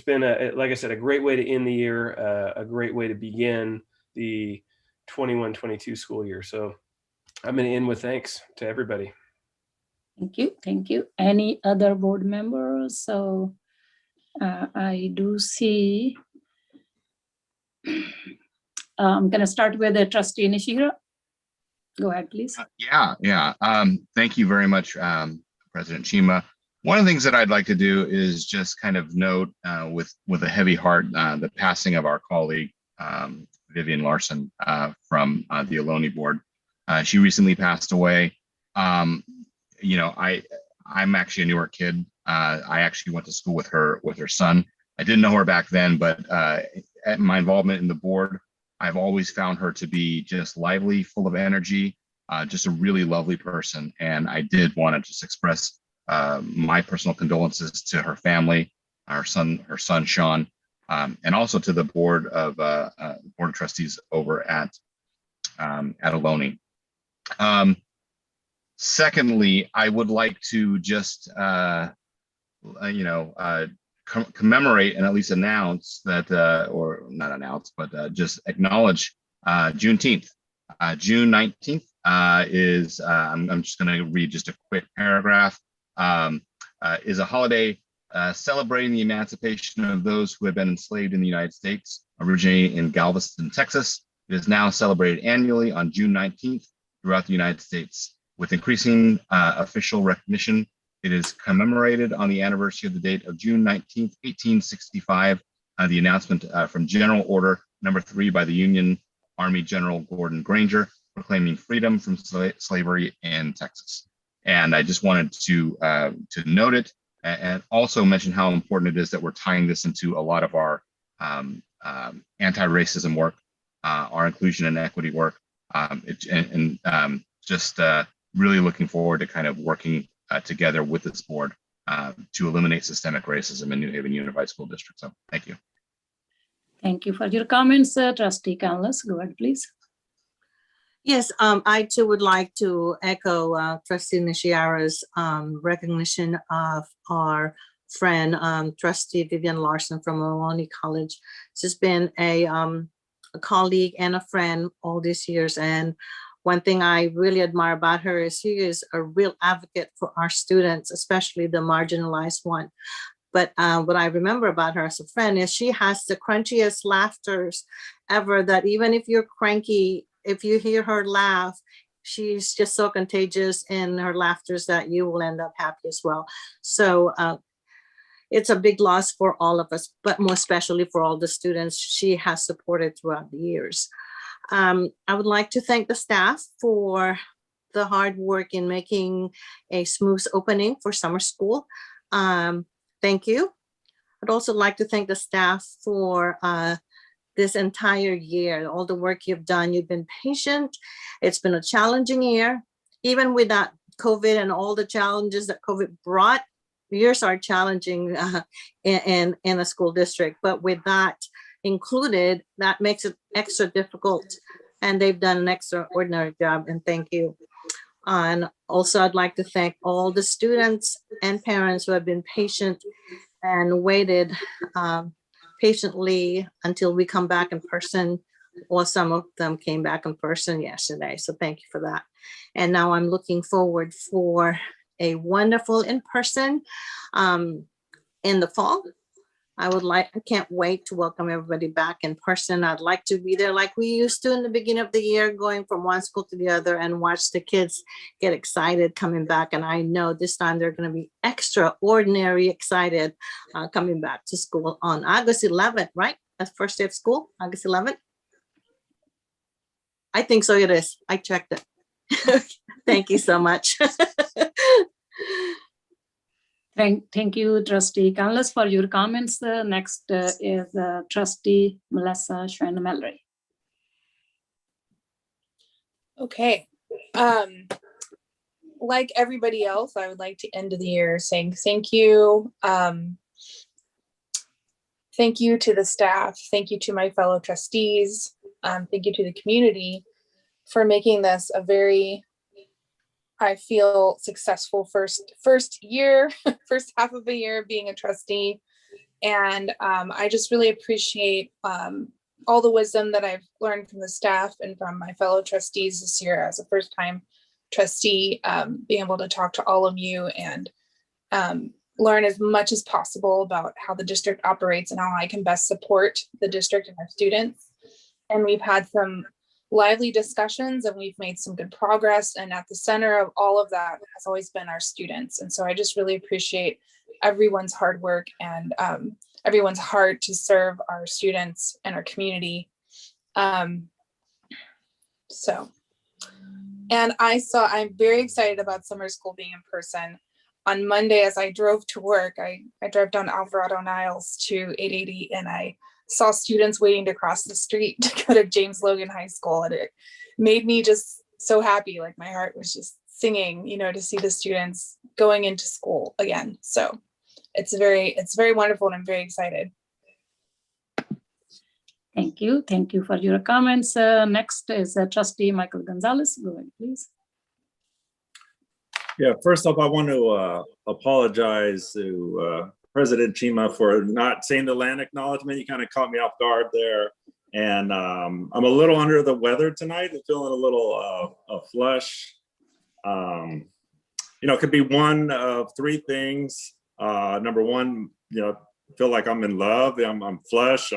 been, like I said, a great way to end the year, a great way to begin the 21-22 school year. So I'm going to end with thanks to everybody. Thank you. Thank you. Any other board members? So I do see. I'm going to start with the Trustee Nishihira. Go ahead, please. Yeah. Thank you very much, President Chima. One of the things that I'd like to do is just kind of note with a heavy heart the passing of our colleague, Vivian Larson, from the Ohlone board. She recently passed away. You know, I'm actually a Newark kid. I actually went to school with her son. I didn't know her back then, but at my involvement in the board, I've always found her to be just lively, full of energy, just a really lovely person. And I did want to just express my personal condolences to her family, her son Sean, and also to the board of trustees over at Ohlone. Secondly, I would like to just commemorate and at least announce that, or not announce, but just acknowledge Juneteenth. June 19th is, I'm just going to read just a quick paragraph, is a holiday celebrating the emancipation of those who have been enslaved in the United States, originating in Galveston, Texas. It is now celebrated annually on June 19th throughout the United States. With increasing official recognition, it is commemorated on the anniversary of the date of June 19th, 1865, the announcement from General Order Number 3 by the Union Army General Gordon Granger, proclaiming freedom from slavery in Texas. And I just wanted to note it and also mention how important it is that we're tying this into a lot of our anti-racism work, our inclusion and equity work, really looking forward to kind of working together with this board to eliminate systemic racism in New Haven Unified School District. So thank you. Thank you for your comments, Trustee Canlis. Go ahead, please. Yes, I too would like to echo Trustee Nishihira's recognition of our friend, Trustee Vivian Larson from Ohlone College. She's been a colleague and a friend all these years. And one thing I really admire about her is she is a real advocate for our students, especially the marginalized one. But what I remember about her as a friend is she has the crunchiest laughters ever, that even if you're cranky, if you hear her laugh, she's just so contagious in her laughters that you will end up happy as well. So it's a big loss for all of us, but more especially for all the students she has supported throughout the years. I would like to thank the staff for the hard work in making a smooth opening for summer school. Thank you. I'd also like to thank the staff for this entire year, all the work you've done. You've been patient. It's been a challenging year. Even with that COVID and all the challenges that COVID brought, years are challenging in a school district. But with that included, that makes it extra difficult. And they've done an extraordinary job, and thank you. And also, I'd like to thank all the students and parents who have been patient and waited patiently until we come back in person. Or some of them came back in person yesterday. So thank you for that. And now I'm looking forward for a wonderful in-person in the fall. I can't wait to welcome everybody back in person. I'd like to be there like we used to in the beginning of the year, going from one school to the other and watch the kids get excited coming back. And I know this time they're going to be extraordinary excited coming back to school on August 11th, right? That's first day of school, August 11th. I think so it is. I checked it. Thank you so much. Thank you, Trustee Gonzalez, for your comments. Next is Trustee Melissa Schreiner-Mallory. Okay. Like everybody else, I would like to end the year saying thank you. Thank you to the staff. Thank you to my fellow trustees. Thank you to the community for making this a very, I feel, successful first year, first half of a year being a trustee. And I just really appreciate all the wisdom that I've learned from the staff and from my fellow trustees this year as a first-time trustee, being able to talk to all of you and learn as much as possible about how the district operates and how I can best support the district and our students. And we've had some lively discussions and we've made some good progress. And at the center of all of that has always been our students. And so I just really appreciate everyone's hard work and everyone's heart to serve our students and our community. And I'm very excited about summer school being in person. On Monday, as I drove to work, I drove down Alvarado Niles to 880 and I saw students waiting to cross the street to go to James Logan High School. And it made me just so happy. Like my heart was just singing, to see the students going into school again. So it's very wonderful and I'm very excited. Thank you. Thank you for your comments. Next is Trustee Michael Gonzalez. Go ahead, please. Yeah, first off, I want to apologize to President Chima for not saying the land acknowledgement. You kind of caught me off guard there. And I'm a little under the weather tonight. I'm feeling a little flush. It could be one of three things. Number one, feel like I'm in love. I'm flush.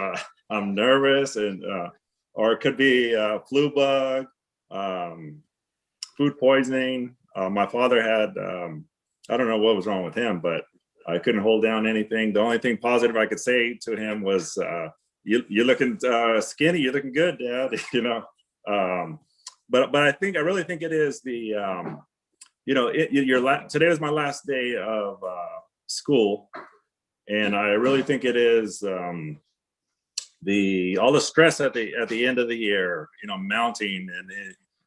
I'm nervous, or it could be flu bug, food poisoning. My father had, I don't know what was wrong with him, but I couldn't hold down anything. The only thing positive I could say to him was, you're looking skinny, you're looking good, Dad, But I really think it is the, today was my last day of school. And I really think it is all the stress at the end of the year, mounting,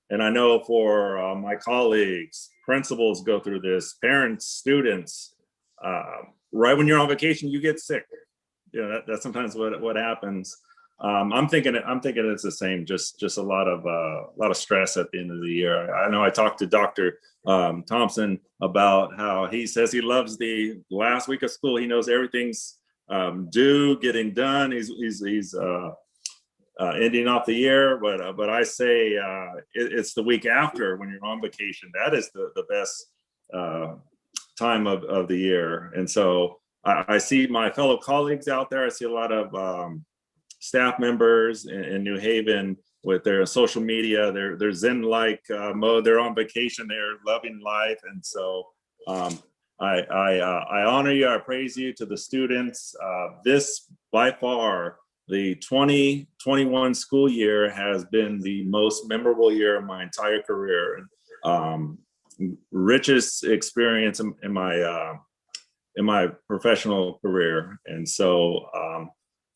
and I know for my colleagues, principals go through this, parents, students, right when you're on vacation, you get sick. That's sometimes what happens. I'm thinking it's the same, just a lot of stress at the end of the year. I know I talked to Dr. Thompson about how he says he loves the last week of school. He knows everything's due, getting done. He's ending off the year, but I say it's the week after when you're on vacation. That is the best time of the year. And so I see my fellow colleagues out there. I see a lot of staff members in New Haven with their social media. They're Zen-like mode. They're on vacation. They're loving life. And so I honor you. I praise you. To the students. This by far, the 2021 school year has been the most memorable year of my entire career. Richest experience in my professional career. And so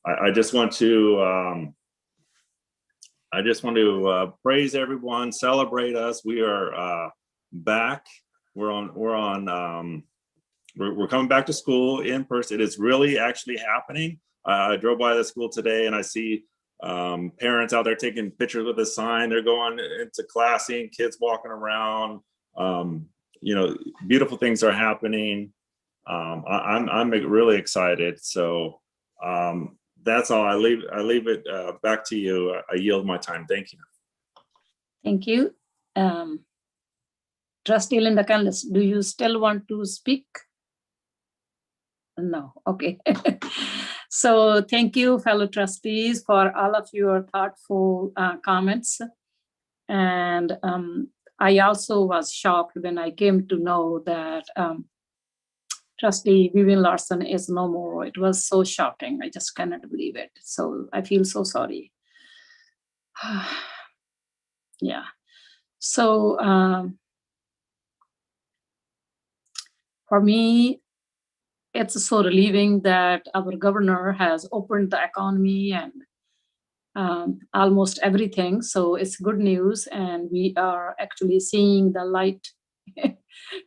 I just want to praise everyone, celebrate us. We are back we're coming back to school in person. It is really actually happening. I drove by the school today and I see parents out there taking pictures with a sign. They're going into class, seeing kids walking around. You know, beautiful things are happening. I'm really excited. So that's all. I leave it back to you. I yield my time. Thank you. Thank you. Trustee Linda Canlis, do you still want to speak? No, okay. So thank you, fellow trustees, for all of your thoughtful comments. And I also was shocked when I came to know that Trustee Vivian Larson is no more. It was so shocking. I just cannot believe it. So I feel so sorry. Yeah. So for me, it's so relieving that our governor has opened the economy and almost everything. So it's good news. And we are actually seeing the light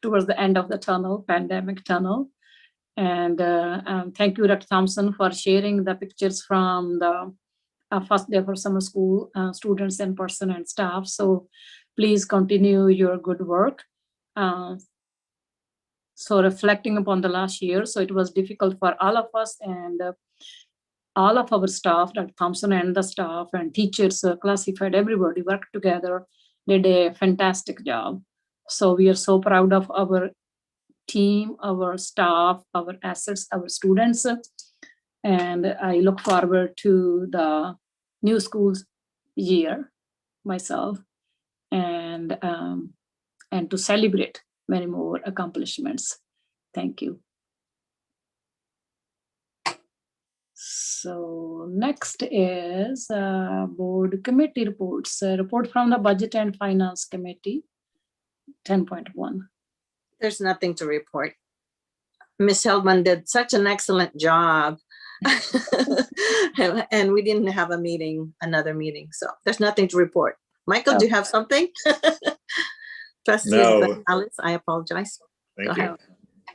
towards the end of the tunnel, pandemic tunnel. And thank you, Dr. Thompson, for sharing the pictures from the first day for summer school students in person and staff. So please continue your good work. So reflecting upon the last year, so it was difficult for all of us and all of our staff, Dr. Thompson and the staff and teachers, classified, everybody worked together, did a fantastic job. So we are so proud of our team, our staff, our assets, our students. And I look forward to the new school's year myself and to celebrate many more accomplishments. Thank you. So next is board committee reports. Report from the Budget and Finance Committee, 10.1. There's nothing to report. Ms. Heldman did such an excellent job. And we didn't have another meeting. So there's nothing to report. Michael, do you have something? Trustee Gonzalez, I apologize. Thank you.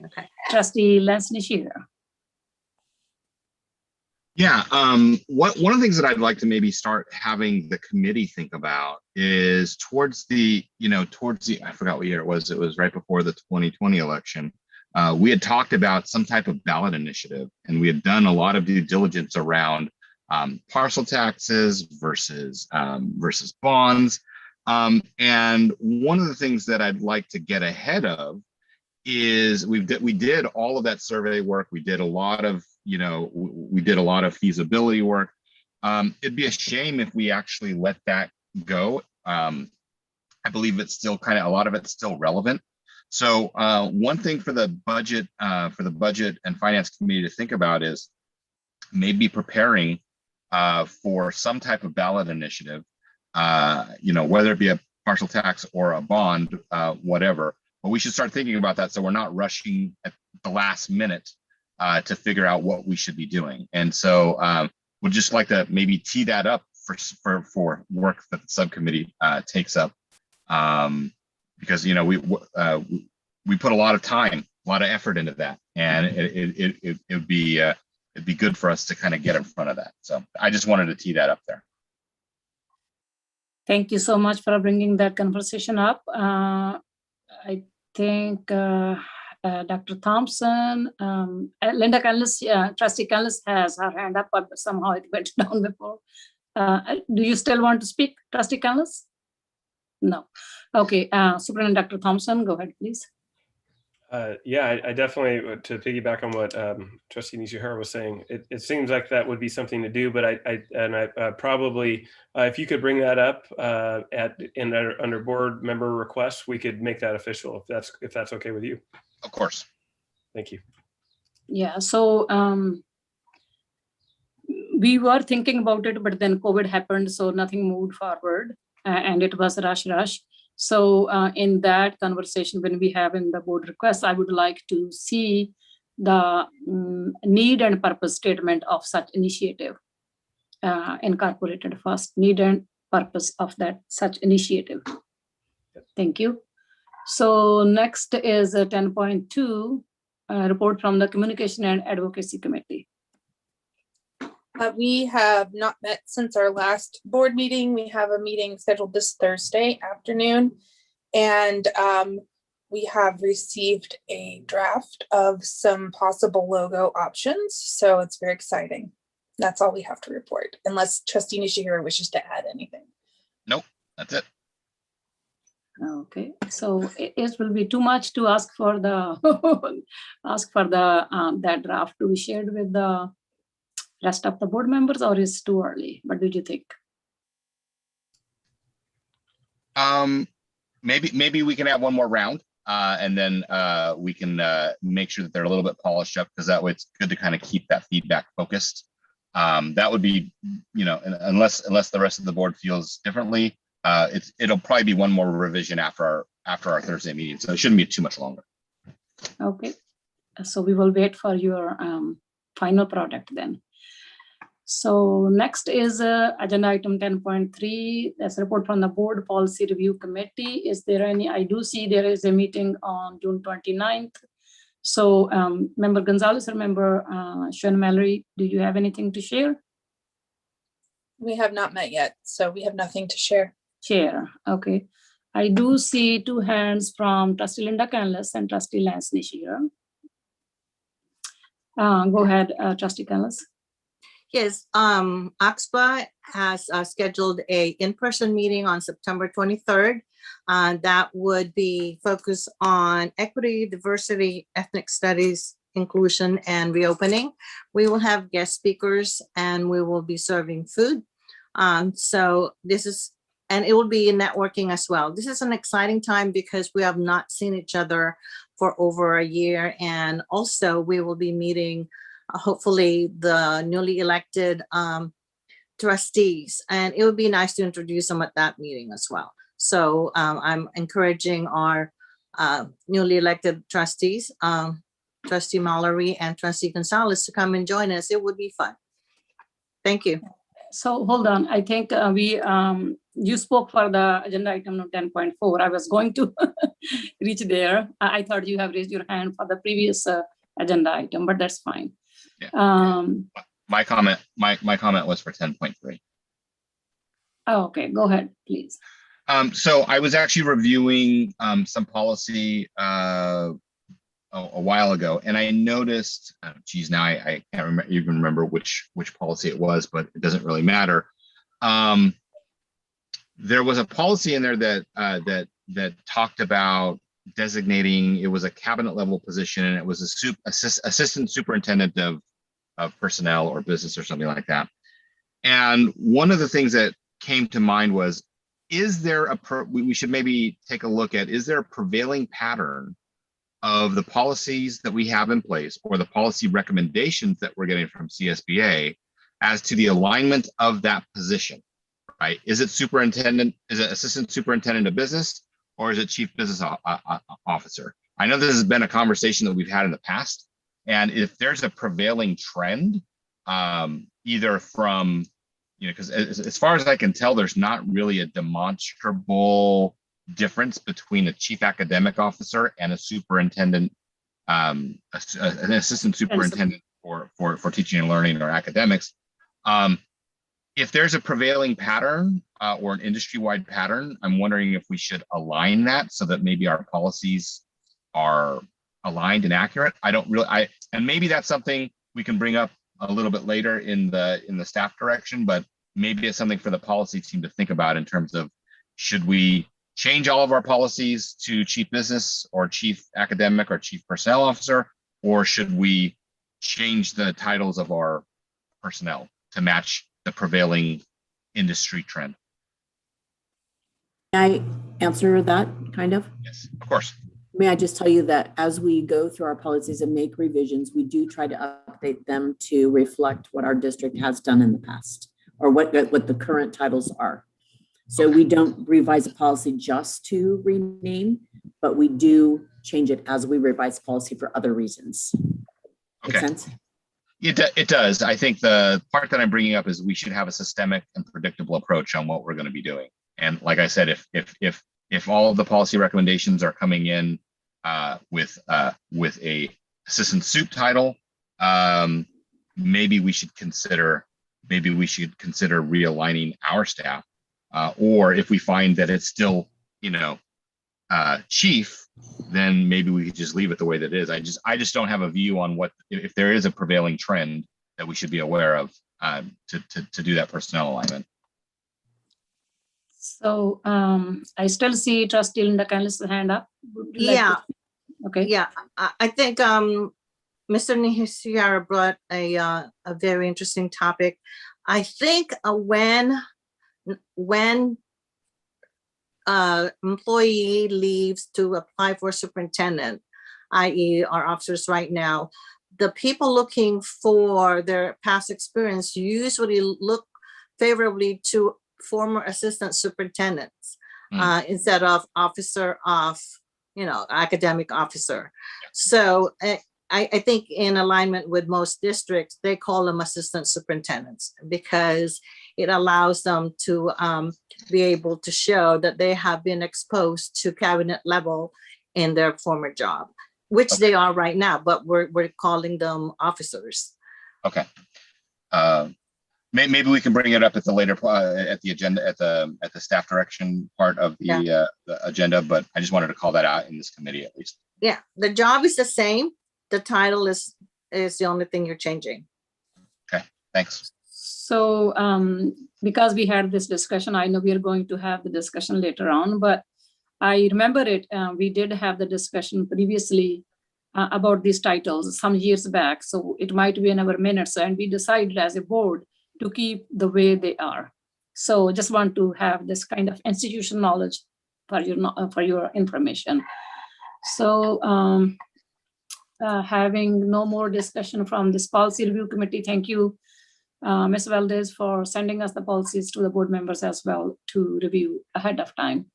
Okay. Trustee Lance Nishira. Yeah, one of the things that I'd like to maybe start having the committee think about is towards the, I forgot what year it was right before the 2020 election. We had talked about some type of ballot initiative, and we had done a lot of due diligence around parcel taxes versus bonds. And one of the things that I'd like to get ahead of is we did all of that survey work. We did a lot of, feasibility work. It'd be a shame if we actually let that go. I believe it's still a lot of it's still relevant. So one thing for the budget and finance committee to think about is maybe preparing for some type of ballot initiative, whether it be a partial tax or a bond, whatever. But we should start thinking about that so we're not rushing at the last minute to figure out what we should be doing. And so we'd just like to maybe tee that up for work that the subcommittee takes up. Because we put a lot of time, a lot of effort into that, and it'd be good for us to kind of get in front of that. So I just wanted to tee that up there. Thank you so much for bringing that conversation up. I think Dr. Thompson, Linda Canlis, Trustee Canlis has her hand up, but somehow it went down before. Do you still want to speak, Trustee Canlis? No. Okay, Superintendent Dr. Thompson, go ahead, please. Yeah, I definitely, to piggyback on what Trustee Nishihara was saying, it seems like that would be something to do, but I probably, if you could bring that up under board member requests, we could make that official if that's okay with you. Of course. Thank you. Yeah, so we were thinking about it, but then COVID happened, so nothing moved forward, and it was rush. So in that conversation, when we have in the board request, I would like to see the need and purpose statement of such initiative incorporated first, need and purpose of that such initiative. Thank you. So next is 10.2, report from the Communication and Advocacy Committee. We have not met since our last board meeting. We have a meeting scheduled this Thursday afternoon. And we have received a draft of some possible logo options. So it's very exciting. That's all we have to report, unless Trustee Nishihira wishes to add anything. Nope, that's it. Okay, so it will be too much to ask for the that draft to be shared with the rest of the board members, or is too early? What did you think? Maybe we can have one more round, and then we can make sure that they're a little bit polished up, because that way it's good to kind of keep that feedback focused. That would be, unless the rest of the board feels differently, it'll probably be one more revision after our Thursday meeting, so it shouldn't be too much longer. Okay, so we will wait for your final product then. So next is agenda item 10.3. That's a report from the Board Policy Review Committee. Is there any? I do see there is a meeting on June 29th. So Member Gonzalez or Member Mallory, do you have anything to share? We have not met yet, so we have nothing to share. Share, okay. I do see two hands from Trustee Linda Canlis and Trustee Lance Nishihira. Go ahead, Trustee Canlis. Yes, AXPA has scheduled a in-person meeting on September 23rd. That would be focused on equity, diversity, ethnic studies, inclusion, and reopening. We will have guest speakers and we will be serving food. So this is, and it will be networking as well. This is an exciting time because we have not seen each other for over a year. And also we will be meeting hopefully the newly elected trustees, and it would be nice to introduce them at that meeting as well. So I'm encouraging our newly elected trustees, Trustee Mallory and Trustee Gonzalez, to come and join us. It would be fun. Thank you. So hold on, I think you spoke for the agenda item 10.4. I was going to reach there. I thought you have raised your hand for the previous agenda item, but that's fine. Yeah. My comment was for 10.3. Oh, okay, go ahead, please. So I was actually reviewing some policy a while ago, and I noticed, geez, now I can't even remember which policy it was, but it doesn't really matter. There was a policy in there that talked about designating, it was a cabinet level position, and it was a assistant superintendent of personnel or business or something like that. And one of the things that came to mind was, is there we should maybe take a look at, is there a prevailing pattern of the policies that we have in place or the policy recommendations that we're getting from CSBA as to the alignment of that position, right? Is it superintendent, is it assistant superintendent of business, or is it chief business officer? I know this has been a conversation that we've had in the past. And if there's a prevailing trend, either from, because as far as I can tell, there's not really a demonstrable difference between a chief academic officer and a superintendent, an assistant superintendent for teaching and learning or academics. If there's a prevailing pattern or an industry-wide pattern, I'm wondering if we should align that so that maybe our policies are aligned and accurate. And maybe that's something we can bring up a little bit later in the staff direction, but maybe it's something for the policy team to think about in terms of, should we change all of our policies to chief business or chief academic or chief personnel officer, or should we change the titles of our personnel to match the prevailing industry trend? Can I answer that kind of? Yes, of course. May I just tell you that as we go through our policies and make revisions, we do try to update them to reflect what our district has done in the past, or what the current titles are. So we don't revise a policy just to rename, but we do change it as we revise policy for other reasons. Make sense? It does. I think the part that I'm bringing up is we should have a systemic and predictable approach on what we're going to be doing. And like I said, if if all of the policy recommendations are coming in with a assistant soup title, maybe we should consider realigning our staff, or if we find that it's still, chief, then maybe we could just leave it the way that it is. I just don't have a view on what, if there is a prevailing trend that we should be aware of to do that personnel alignment. So I still see Trustee Linda Canlis' hand up. Would you like to- Okay. Yeah, I think Mr. Nishihara brought a very interesting topic. I think when employee leaves to apply for superintendent, i.e. our officers right now, the people looking for their past experience usually look favorably to former assistant superintendents instead of officer of, academic officer. So I think in alignment with most districts, they call them assistant superintendents because it allows them to be able to show that they have been exposed to cabinet level in their former job, which they are right now, but we're calling them officers. Okay. Maybe we can bring it up at the later at the agenda at the staff direction part of the agenda, but I just wanted to call that out in this committee at least. Yeah, the job is the same. The title is the only thing you're changing. Okay, thanks. So because we had this discussion, I know we are going to have the discussion later on, but I remember it. We did have the discussion previously about these titles some years back. So it might be in our minutes, and we decided as a board to keep the way they are. So just want to have this kind of institutional knowledge for your information. So having no more discussion from this policy review committee, thank you, Ms. Valdez, for sending us the policies to the board members as well to review ahead of time.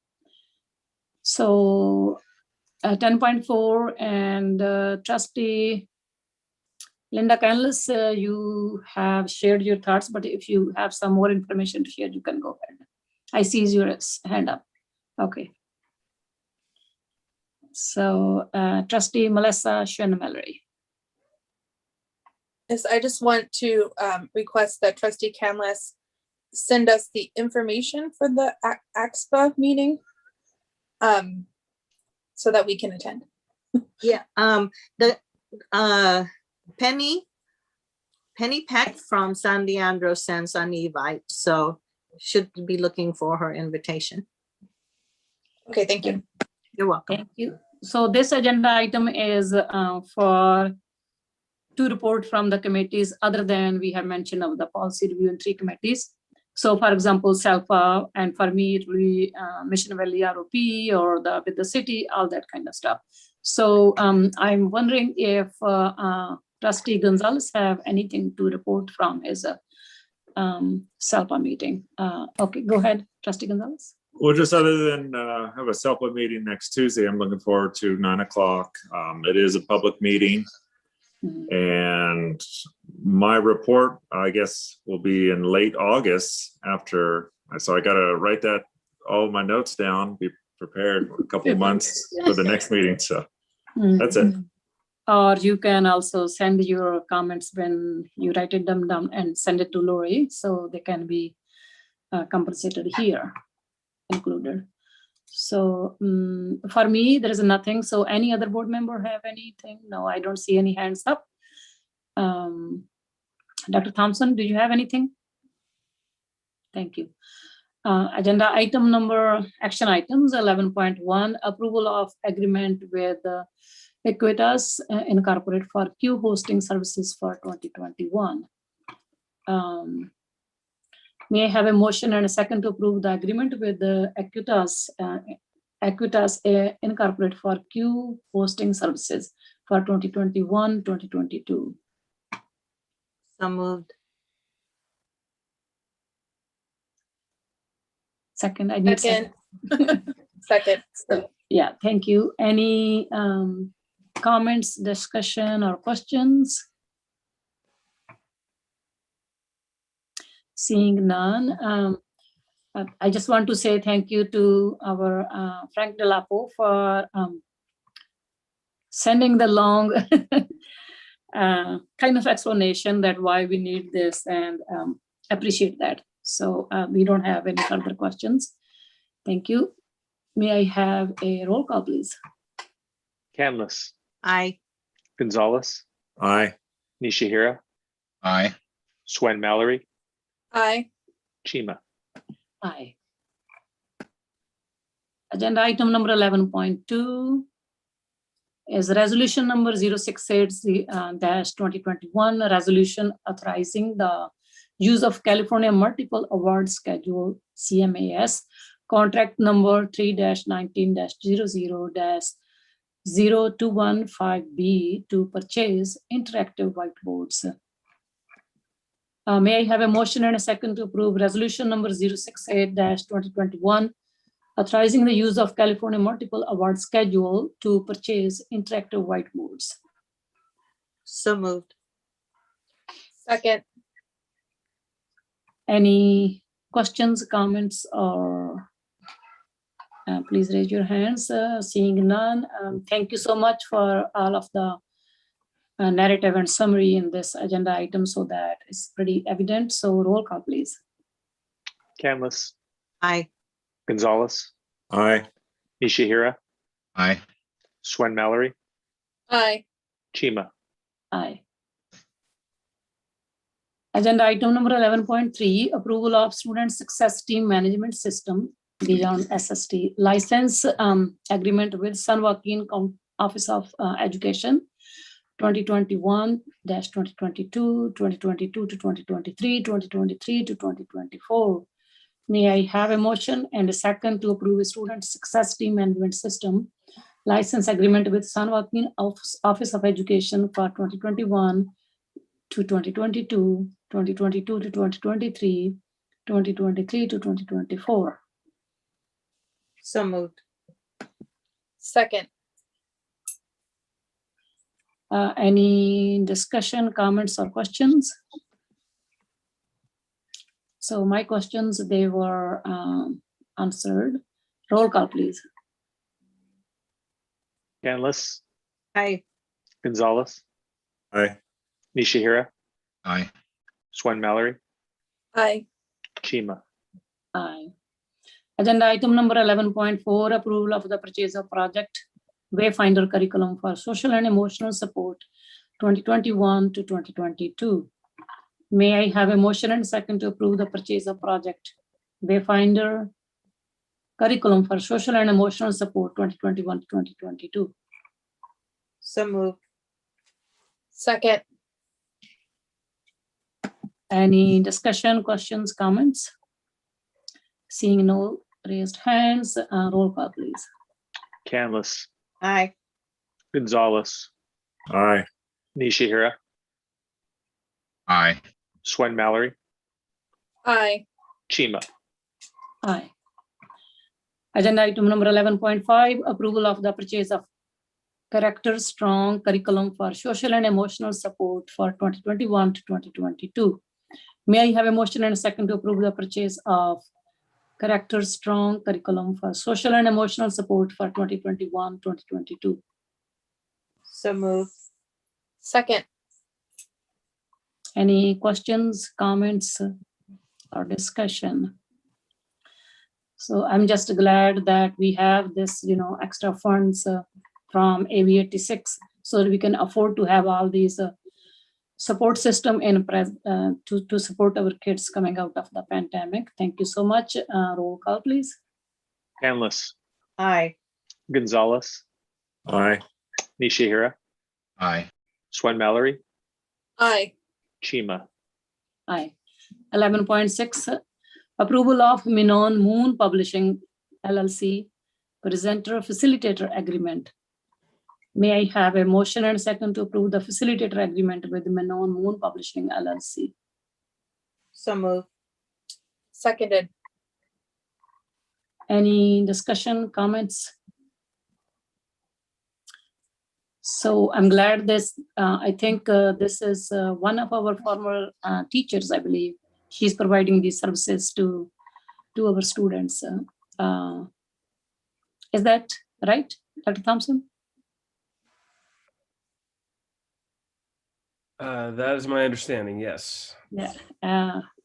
So 10.4 and Trustee Linda Canlis, you have shared your thoughts, but if you have some more information to share, you can go ahead. I see your hand up. Okay. So Trustee Melissa Schwen-Mallory. Yes, I just want to request that Trustee Canlis send us the information for the AXPA meeting so that we can attend. Yeah, Penny Peck from San Leandro sends an invite, so should be looking for her invitation. Okay, thank you. You're welcome. Thank you. So this agenda item is to report from the committees other than we have mentioned of the policy review in 3 committees. So for example, SELPA, and for me, it will be Mission Valley ROP or with the city, all that kind of stuff. So I'm wondering if Trustee Gonzalez have anything to report from his SELPA meeting. Okay, go ahead, Trustee Gonzalez. Well, just other than have a SELPA meeting next Tuesday, I'm looking forward to 9 o'clock. It is a public meeting. And my report, I guess, will be in late August after. So I got to write all my notes down, be prepared for a couple of months for the next meeting. So that's it. Or you can also send your comments when you write them down and send it to Lori, so they can be compensated here, included. So for me, there is nothing. So any other board member have anything? No, I don't see any hands up. Dr. Thompson, do you have anything? Thank you. Agenda item number, action items 11.1, approval of agreement with Equitas Incorporated for queue hosting services for 2021. May I have a motion and a second to approve the agreement with the Equitas Incorporated for queue hosting services for 2021-2022. So moved. Second, I need second. Second. So, yeah, thank you. Any comments, discussion, or questions? Seeing none. I just want to say thank you to our Frank Delapo for sending the long kind of explanation that why we need this, and appreciate that. So we don't have any further questions. Thank you. May I have a roll call, please? Canlis, Aye. Gonzalez, Aye. Nishihira, Aye. Swen Mallory, Aye. Chima. Aye. Agenda item number 11.2 is resolution number 068-2021, a resolution authorizing the use of California Multiple Award Schedule, CMAS, contract number 3-19-00-0215B to purchase interactive whiteboards. May I have a motion and a second to approve resolution number 068-2021, authorizing the use of California Multiple Award Schedule to purchase interactive whiteboards? So moved. Second. Any questions, comments, or please raise your hands. Seeing none, thank you so much for all of the narrative and summary in this agenda item, so that it's pretty evident. So roll call, please. Canlis, Aye. Gonzalez, Aye. Nishihira, Aye. Swen Mallory, Aye. Chima. Aye. Agenda item number 11.3, approval of student success team management system beyond SST license agreement with San Joaquin Office of Education 2021-2022, 2022 to 2023, 2023 to 2024. May I have a motion and a second to approve a student success team management system license agreement with San Joaquin Office of Education for 2021 to 2022, 2022 to 2023, 2023 to 2024. So moved. Second. Any discussion, comments, or questions? So my questions, they were answered. Roll call, please. Canlis, Aye. Gonzalez, Aye. Nishihira, Aye. Swen Mallory, Aye. Chima. Aye. Agenda item number 11.4, approval of the purchase of project Wayfinder curriculum for social and emotional support 2021 to 2022. May I have a motion and second to approve the purchase of project Wayfinder curriculum for social and emotional support 2021 to 2022? So moved. Second. Any discussion, questions, comments? Seeing no raised hands, roll call, please. Canlis, Aye. Gonzalez, Aye. Nishihira, Aye. Swen Mallory, Aye. Chima. Aye. Agenda item number 11.5, approval of the purchase of Character Strong curriculum for social and emotional support for 2021 to 2022. May I have a motion and a second to approve the purchase of Character Strong curriculum for social and emotional support for 2021-2022? So moved. Second. Any questions, comments, or discussion? So I'm just glad that we have this, extra funds from AB 86 so that we can afford to have all these support system in to support our kids coming out of the pandemic. Thank you so much. Roll call, please. Canlis, Aye. Gonzalez, Aye. Nishihira, Aye. Swen Mallory, Aye. Chima. Aye. 11.6, approval of Minon Moon Publishing LLC presenter facilitator agreement. May I have a motion and a second to approve the facilitator agreement with Minon Moon Publishing LLC? So moved. Seconded. Any discussion, comments? So I'm glad this, I think this is one of our former teachers, I believe. She's providing these services to to our students. Is that right, Dr. Thompson? That is my understanding, yes. Yeah.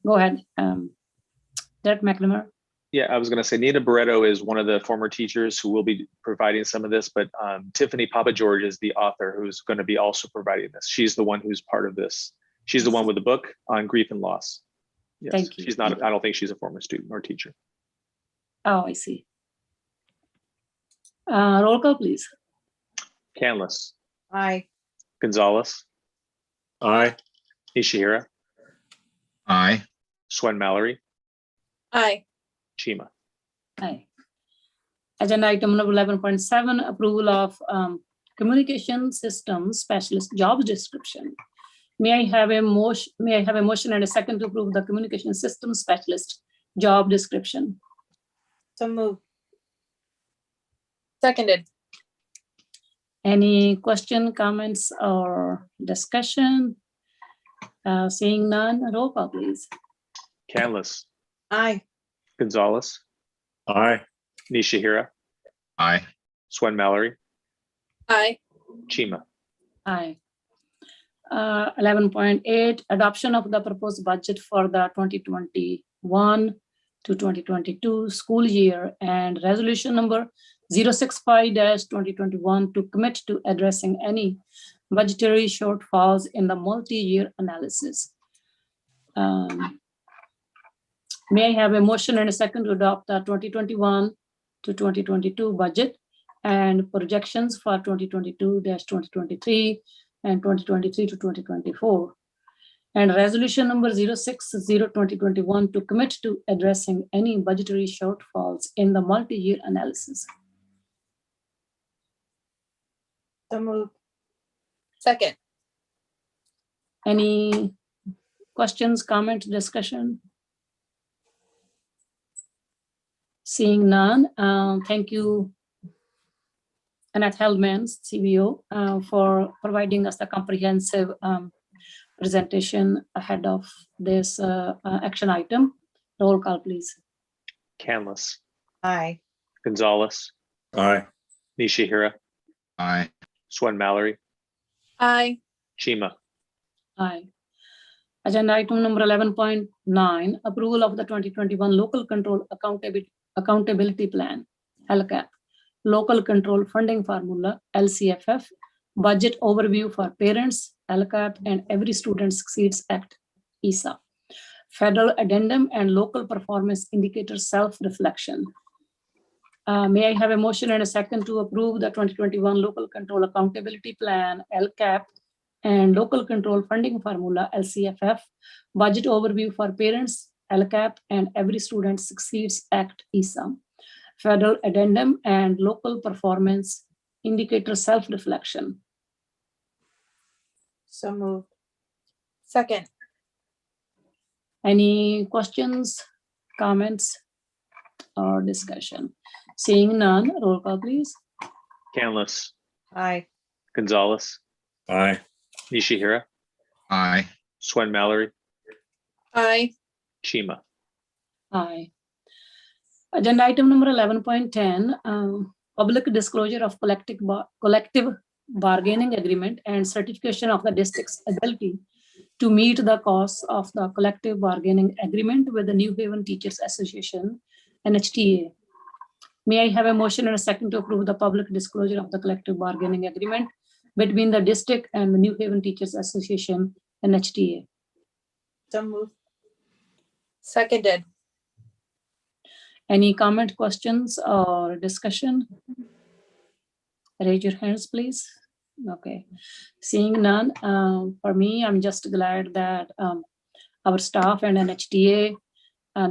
Go ahead, Dr. Mcnamara. Yeah, I was going to say Nina Barreto is one of the former teachers who will be providing some of this, but Tiffany Papageorge is the author who's going to be also providing this. She's the one who's part of this. She's the one with the book on grief and loss. Yes, Thank you. she's not, I don't think she's a former student or teacher. Oh, I see. Roll call, please. Canlis, Aye. Gonzalez, Aye. Nishihira, Aye. Swen Mallory, Aye. Chima. Aye. Agenda item number 11.7, approval of communication systems specialist job description. May I have a motion? May I have a motion and a second to approve the communication systems specialist job description? So moved. Seconded. Any question, comments, or discussion? Seeing none, roll call, please. Canlis, Aye. Gonzalez, Aye. Nishihira, Aye. Swen Mallory, Aye. Chima. Aye. 11.8, adoption of the proposed budget for the 2021 to 2022 school year and resolution number 065-2021 to commit to addressing any budgetary shortfalls in the multi-year analysis. May I have a motion and a second to adopt the 2021 to 2022 budget and projections for 2022-2023 and 2023 to 2024. And resolution number 060-2021 to commit to addressing any budgetary shortfalls in the multi-year analysis. So moved. Second. Any questions, comments, discussion? Seeing none, thank you, Annette Hellmans, CBO, for providing us the comprehensive presentation ahead of this action item. Roll call, please. Canlis, Aye. Gonzalez, Aye. Nishihira, Aye. Swen Mallory, Aye. Chima. Aye. Agenda item number 11.9, approval of the 2021 local control accountability plan, LCAP, local control funding formula, LCFF, budget overview for parents, LCAP, and Every Student Succeeds Act, ESA, federal addendum and local performance indicator self-reflection. May I have a motion and a second to approve the 2021 local control accountability plan, LCAP, and local control funding formula, LCFF, budget overview for parents, LCAP, and Every Student Succeeds Act, ESA, federal addendum and local performance indicator self-reflection. So moved. Second. Any questions, comments, or discussion? Seeing none, roll call, please. Canlis, Aye. Gonzalez, Aye. Nishihira, Aye. Swen Mallory, Aye. Chima. Aye. Agenda item number 11.10, public disclosure of collective bargaining agreement and certification of the district's ability to meet the costs of the collective bargaining agreement with the New Haven Teachers Association, NHTA. May I have a motion and a second to approve the public disclosure of the collective bargaining agreement between the district and the New Haven Teachers Association, NHTA? So moved. Seconded. Any comment, questions, or discussion? Raise your hands, please. Okay. Seeing none, for me, I'm just glad that our staff and NHTA,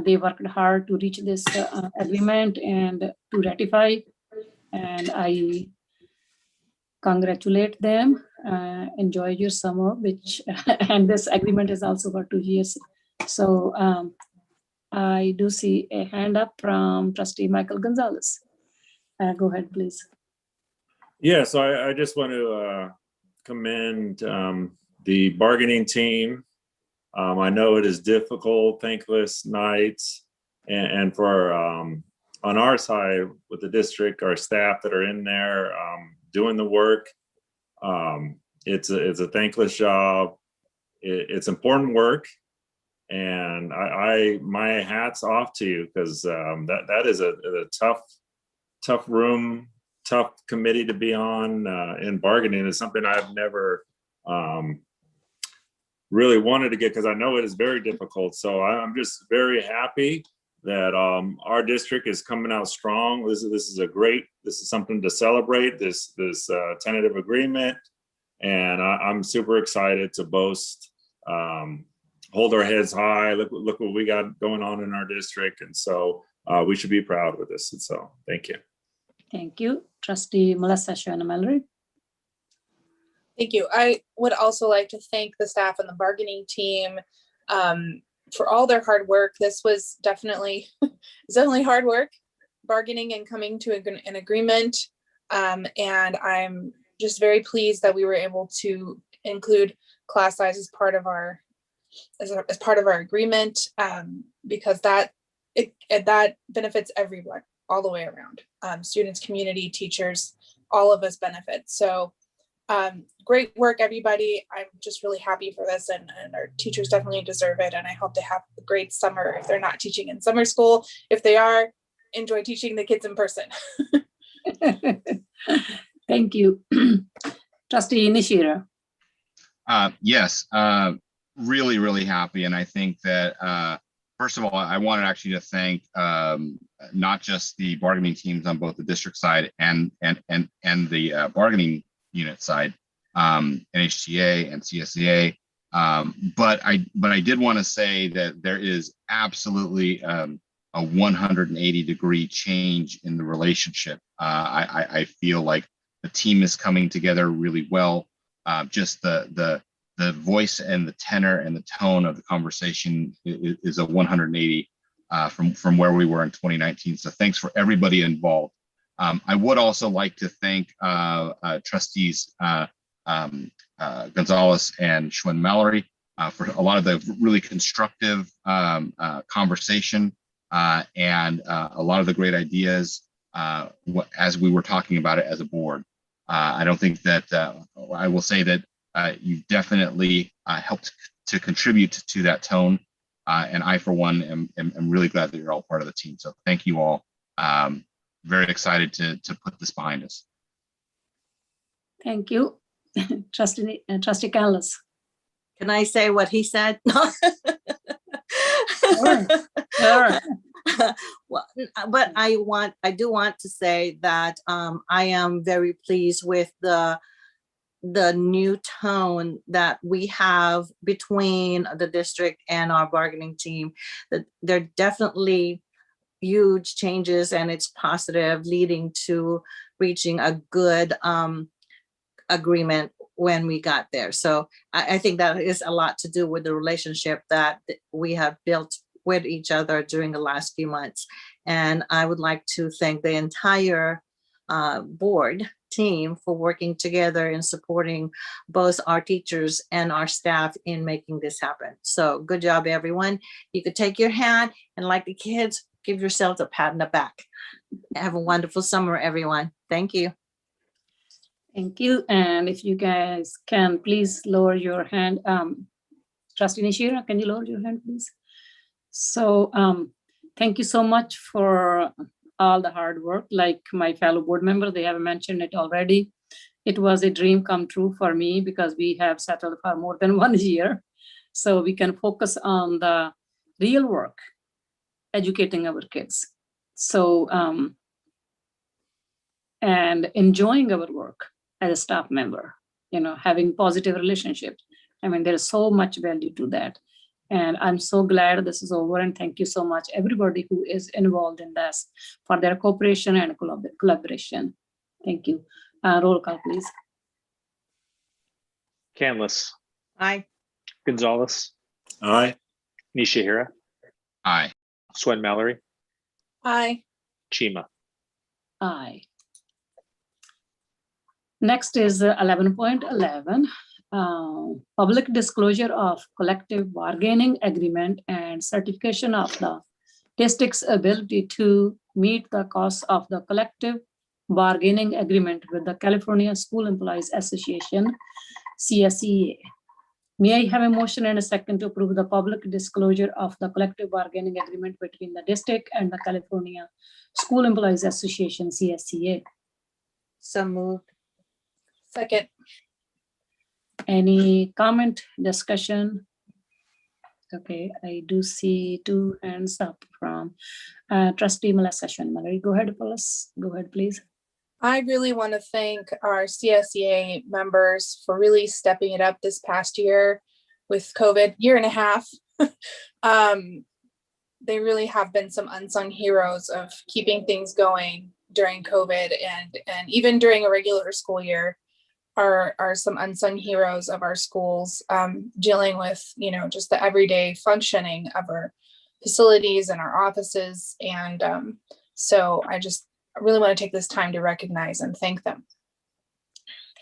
they worked hard to reach this agreement and to ratify. And I congratulate them. Enjoy your summer, which and this agreement is also for 2 years. So I do see a hand up from Trustee Michael Gonzalez. Go ahead, please. Yeah, so I just want to commend the bargaining team. I know it is difficult, thankless nights, and for on our side with the district, our staff that are in there doing the work. It's a thankless job. It's important work, and my hat's off to you, because that is a tough room, tough committee to be on. In bargaining is something I've never really wanted to get, because I know it is very difficult. So I'm just very happy that our district is coming out strong. This is something to celebrate, this tentative agreement. And I'm super excited to boast, hold our heads high. Look what we got going on in our district. And so we should be proud with this. And so thank you. Thank you. Trustee Melissa Shona-Mallory. Thank you. I would also like to thank the staff and the bargaining team for all their hard work. This was definitely hard work, bargaining and coming to an agreement. And I'm just very pleased that we were able to include class size as part of our agreement, because that benefits everyone all the way around. Students, community, teachers, all of us benefit. So great work, everybody. I'm just really happy for this, and our teachers definitely deserve it. And I hope they have a great summer if they're not teaching in summer school. If they are, enjoy teaching the kids in person. Thank you. Trustee Nishira. Yes, really, really happy. And I think that, first of all, I wanted actually to thank not just the bargaining teams on both the district side and the bargaining unit side, NHTA and CSEA. But I did want to say that there is absolutely a 180-degree change in the relationship. I feel like the team is coming together really well. Just the voice and the tenor and the tone of the conversation is a 180 from where we were in 2019. So thanks for everybody involved. I would also like to thank trustees Gonzalez and Schwinn-Mallory for a lot of the really constructive conversation and a lot of the great ideas as we were talking about it as a board. I don't think that I will say that you definitely helped to contribute to that tone. And I, for one, am really glad that you're all part of the team. So thank you all. Very excited to put this behind us. Thank you. Trustee Gonzalez. Can I say what he said? Sure. Well, but I do want to say that I am very pleased with the new tone that we have between the district and our bargaining team. That there are definitely huge changes, and it's positive, leading to reaching a good agreement when we got there. So I think that is a lot to do with the relationship that we have built with each other during the last few months. And I would like to thank the entire board team for working together and supporting both our teachers and our staff in making this happen. So good job, everyone. You could take your hand and, like the kids, give yourselves a pat on the back. Have a wonderful summer, everyone. Thank you. Thank you. And if you guys can please lower your hand. Trustee Nishira, can you lower your hand, please? So thank you so much for all the hard work. Like my fellow board member, they have mentioned it already. It was a dream come true for me because we have settled for more than 1 year. So we can focus on the real work, educating our kids. So, and enjoying our work as a staff member, having positive relationships. I mean, there's so much value to that. And I'm so glad this is over, and thank you so much, everybody who is involved in this, for their cooperation and collaboration. Thank you. Roll call, please. Canlis. Aye. Gonzalez. Aye. Nishihira. Aye. Schwinn-Mallory. Aye. Chima. Aye. Next is 11.11. Public disclosure of collective bargaining agreement and certification of the district's ability to meet the costs of the collective bargaining agreement with the California School Employees Association, CSEA. May I have a motion and a second to approve the public disclosure of the collective bargaining agreement between the district and the California School Employees Association, CSEA? So moved. Second. Any comment, discussion? Okay, I do see two hands up from trustee Melissa Mallory. Go ahead, Phyllis. Go ahead, please. I really want to thank our CSEA members for really stepping it up this past year with COVID, year and a half. They really have been some unsung heroes of keeping things going during COVID and even during a regular school year are some unsung heroes of our schools, dealing with, just the everyday functioning of our facilities and our offices. And so I really want to take this time to recognize and thank them.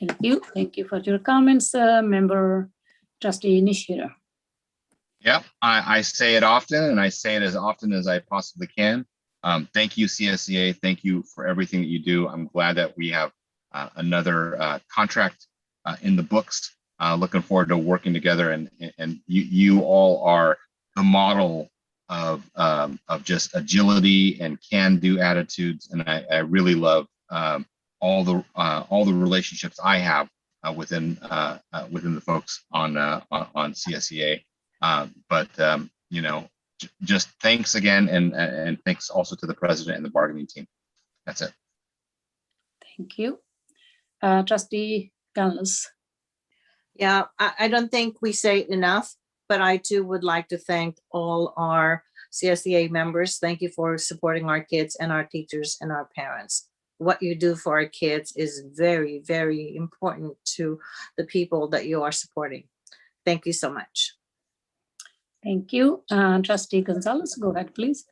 Thank you. Thank you for your comments, member trustee Nishira. Yeah, I say it often, and I say it as often as I possibly can. Thank you, CSEA. Thank you for everything that you do. I'm glad that we have another contract in the books. Looking forward to working together, and you all are the model of just agility and can-do attitudes, and I really love all the relationships I have within the folks on CSEA. But just thanks again, and thanks also to the president and the bargaining team. That's it. Thank you. Trustee Gonzalez. Yeah, I don't think we say it enough, but I too would like to thank all our CSEA members. Thank you for supporting our kids and our teachers and our parents. What you do for our kids is very, very important to the people that you are supporting. Thank you so much. Thank you. Trustee Gonzalez, go ahead, please.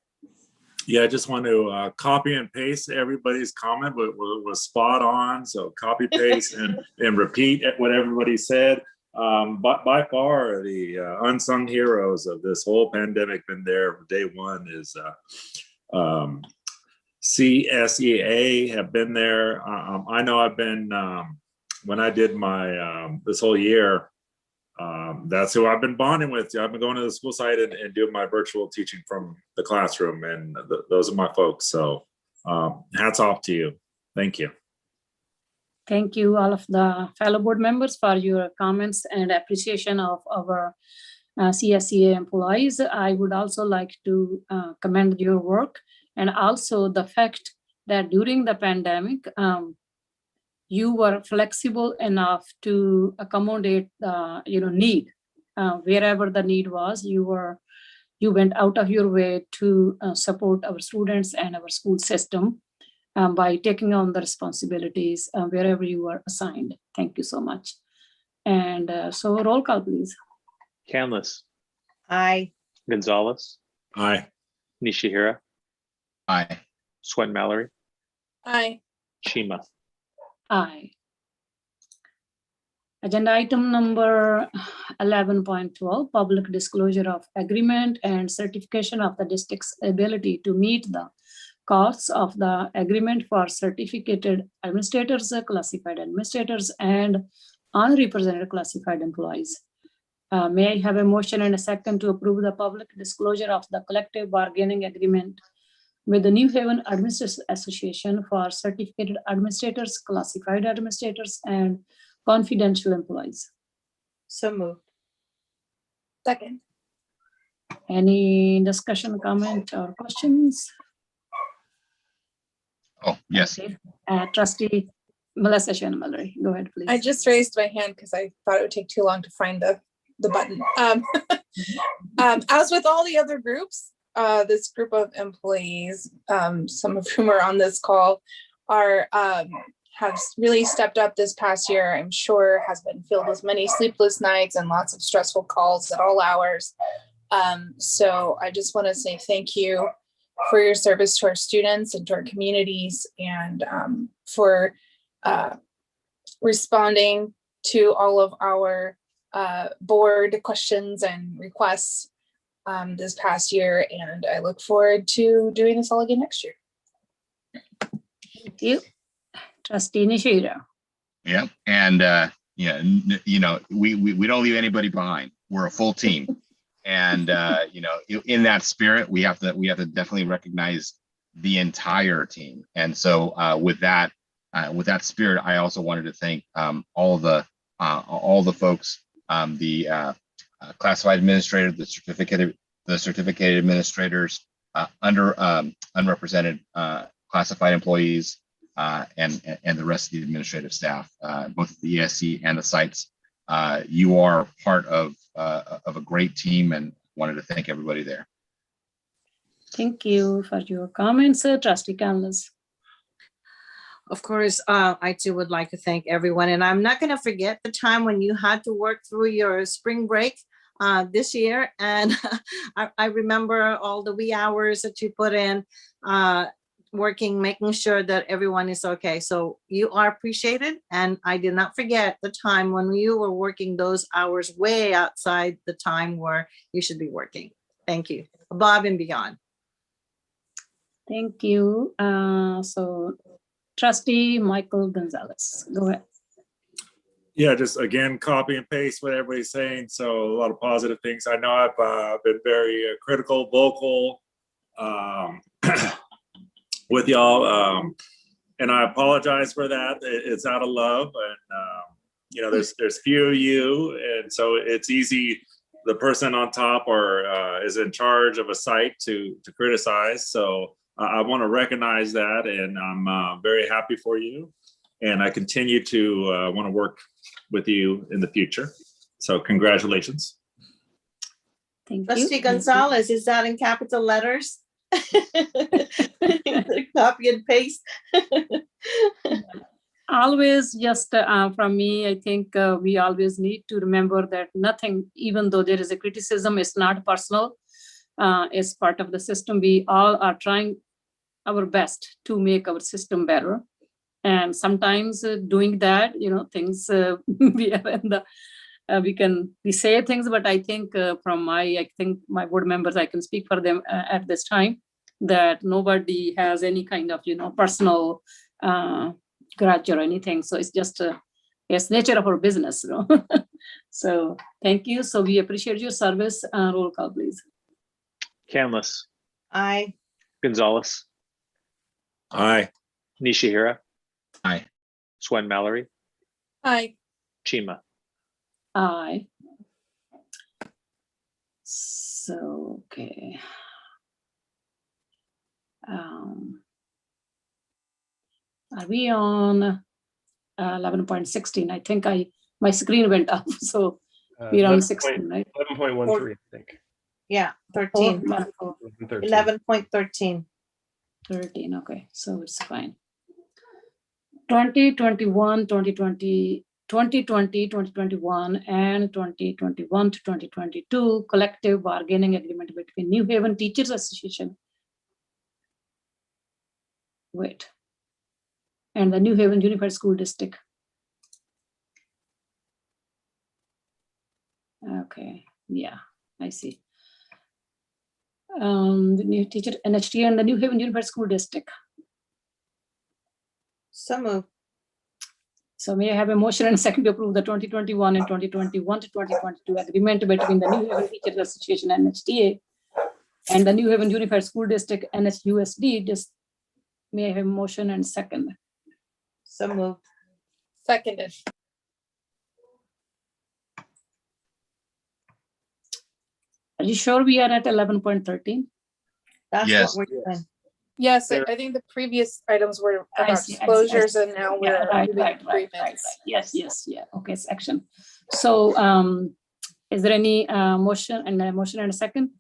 Yeah, I just want to copy and paste everybody's comment, but was spot on. So copy, paste, and repeat what everybody said. But by far, the unsung heroes of this whole pandemic, been there from day one, is CSEA have been there. I know I've been, when I did my, this whole year, that's who I've been bonding with. I've been going to the school site and doing my virtual teaching from the classroom, and those are my folks. So hats off to you. Thank you. Thank you, all of the fellow board members, for your comments and appreciation of our CSEA employees. I would also like to commend your work, and also the fact that during the pandemic, you were flexible enough to accommodate the need. Wherever the need was, you went out of your way to support our students and our school system by taking on the responsibilities wherever you were assigned. Thank you so much. And so roll call, please. Canlis. Aye. Gonzalez. Aye. Nishihira. Aye. Swen Mallory. Aye. Shima. Aye. Agenda item number 11.12, public disclosure of agreement and certification of the district's ability to meet the costs of the agreement for certificated administrators, classified administrators, and unrepresented classified employees. May I have a motion and a second to approve the public disclosure of the collective bargaining agreement with the New Haven Administrators Association for certificated administrators, classified administrators, and confidential employees? So moved. Second. Any discussion, comment, or questions? Oh, yes. Okay. Trustee Melissa Mallory, go ahead, please. I just raised my hand because I thought it would take too long to find the button. As with all the other groups, this group of employees, some of whom are on this call, have really stepped up this past year. I'm sure has been filled with many sleepless nights and lots of stressful calls at all hours. So I just want to say thank you for your service to our students and to our communities, and for responding to all of our board questions and requests. this past year, and I look forward to doing this all again next year. Thank you. Trustee Nishida. Yeah, and yeah, you know, we don't leave anybody behind. We're a full team, and you know, in that spirit, we have to definitely recognize the entire team. And so with that spirit, I also wanted to thank all the folks, the classified administrator, the certificated administrators, unrepresented classified employees, and the rest of the administrative staff, both at the ESC and the sites. You are part of a great team, and wanted to thank everybody there. Thank you for your comments, Trustee Gonzalez. Of course, I too would like to thank everyone. And I'm not going to forget the time when you had to work through your spring break this year. And I remember all the wee hours that you put in working, making sure that everyone is okay. So you are appreciated. And I did not forget the time when you were working those hours way outside the time where you should be working. Thank you. Above and beyond. Thank you. So Trustee Michael Gonzalez, go ahead. Yeah, just again, copy and paste what everybody's saying. So a lot of positive things. I know I've been very critical, vocal with y'all, and I apologize for that. It's out of love, and you know, there's few of you, and so it's easy. The person on top or is in charge of a site to criticize. So I want to recognize that, and I'm very happy for you. And I continue to want to work with you in the future. So congratulations. Thank you. Trustee Gonzalez, is that in capital letters? Copy and paste. Always just from me, I think we always need to remember that nothing, even though there is a criticism, is not personal. It's part of the system. We all are trying our best to make our system better. And sometimes doing that, you know, things we are in the, we say things, but I think I think my board members, I can speak for them at this time, that nobody has any kind of, you know, personal grudge or anything. So it's just, it's nature of our business, you know. So thank you. So we appreciate your service. Roll call, please. Canlis, Aye. Gonzalez, Aye. Nishihira, Aye. Swen Mallory, Aye. Chima. Aye. So, okay. Are we on 11.16? I think my screen went up, so we're on 16, right? 11.13, I think. Yeah, 13. 11.13. 11.13. 13, okay, so it's fine. 2021, 2020, 2021, and 2021 to 2022 collective bargaining agreement between New Haven Teachers Association. Wait. And the New Haven Unified School District. Okay, yeah, I see. The new teacher NHT and the New Haven Unified School District. So moved. So may I have a motion and a second to approve the 2021 and 2021 to 2022 agreement between the New Haven Teachers Association NHTA and the New Haven Unified School District NHUSD. Just may I have a motion and second? So moved. Seconded. Are you sure we are at 11.13? That's Yes. what we're doing. Yes, There- I think the previous items were I about see, I see, I disclosures see. and now Yeah, we're right, doing right. agreements. Yes, yeah. Okay, section. So is there any motion and a second?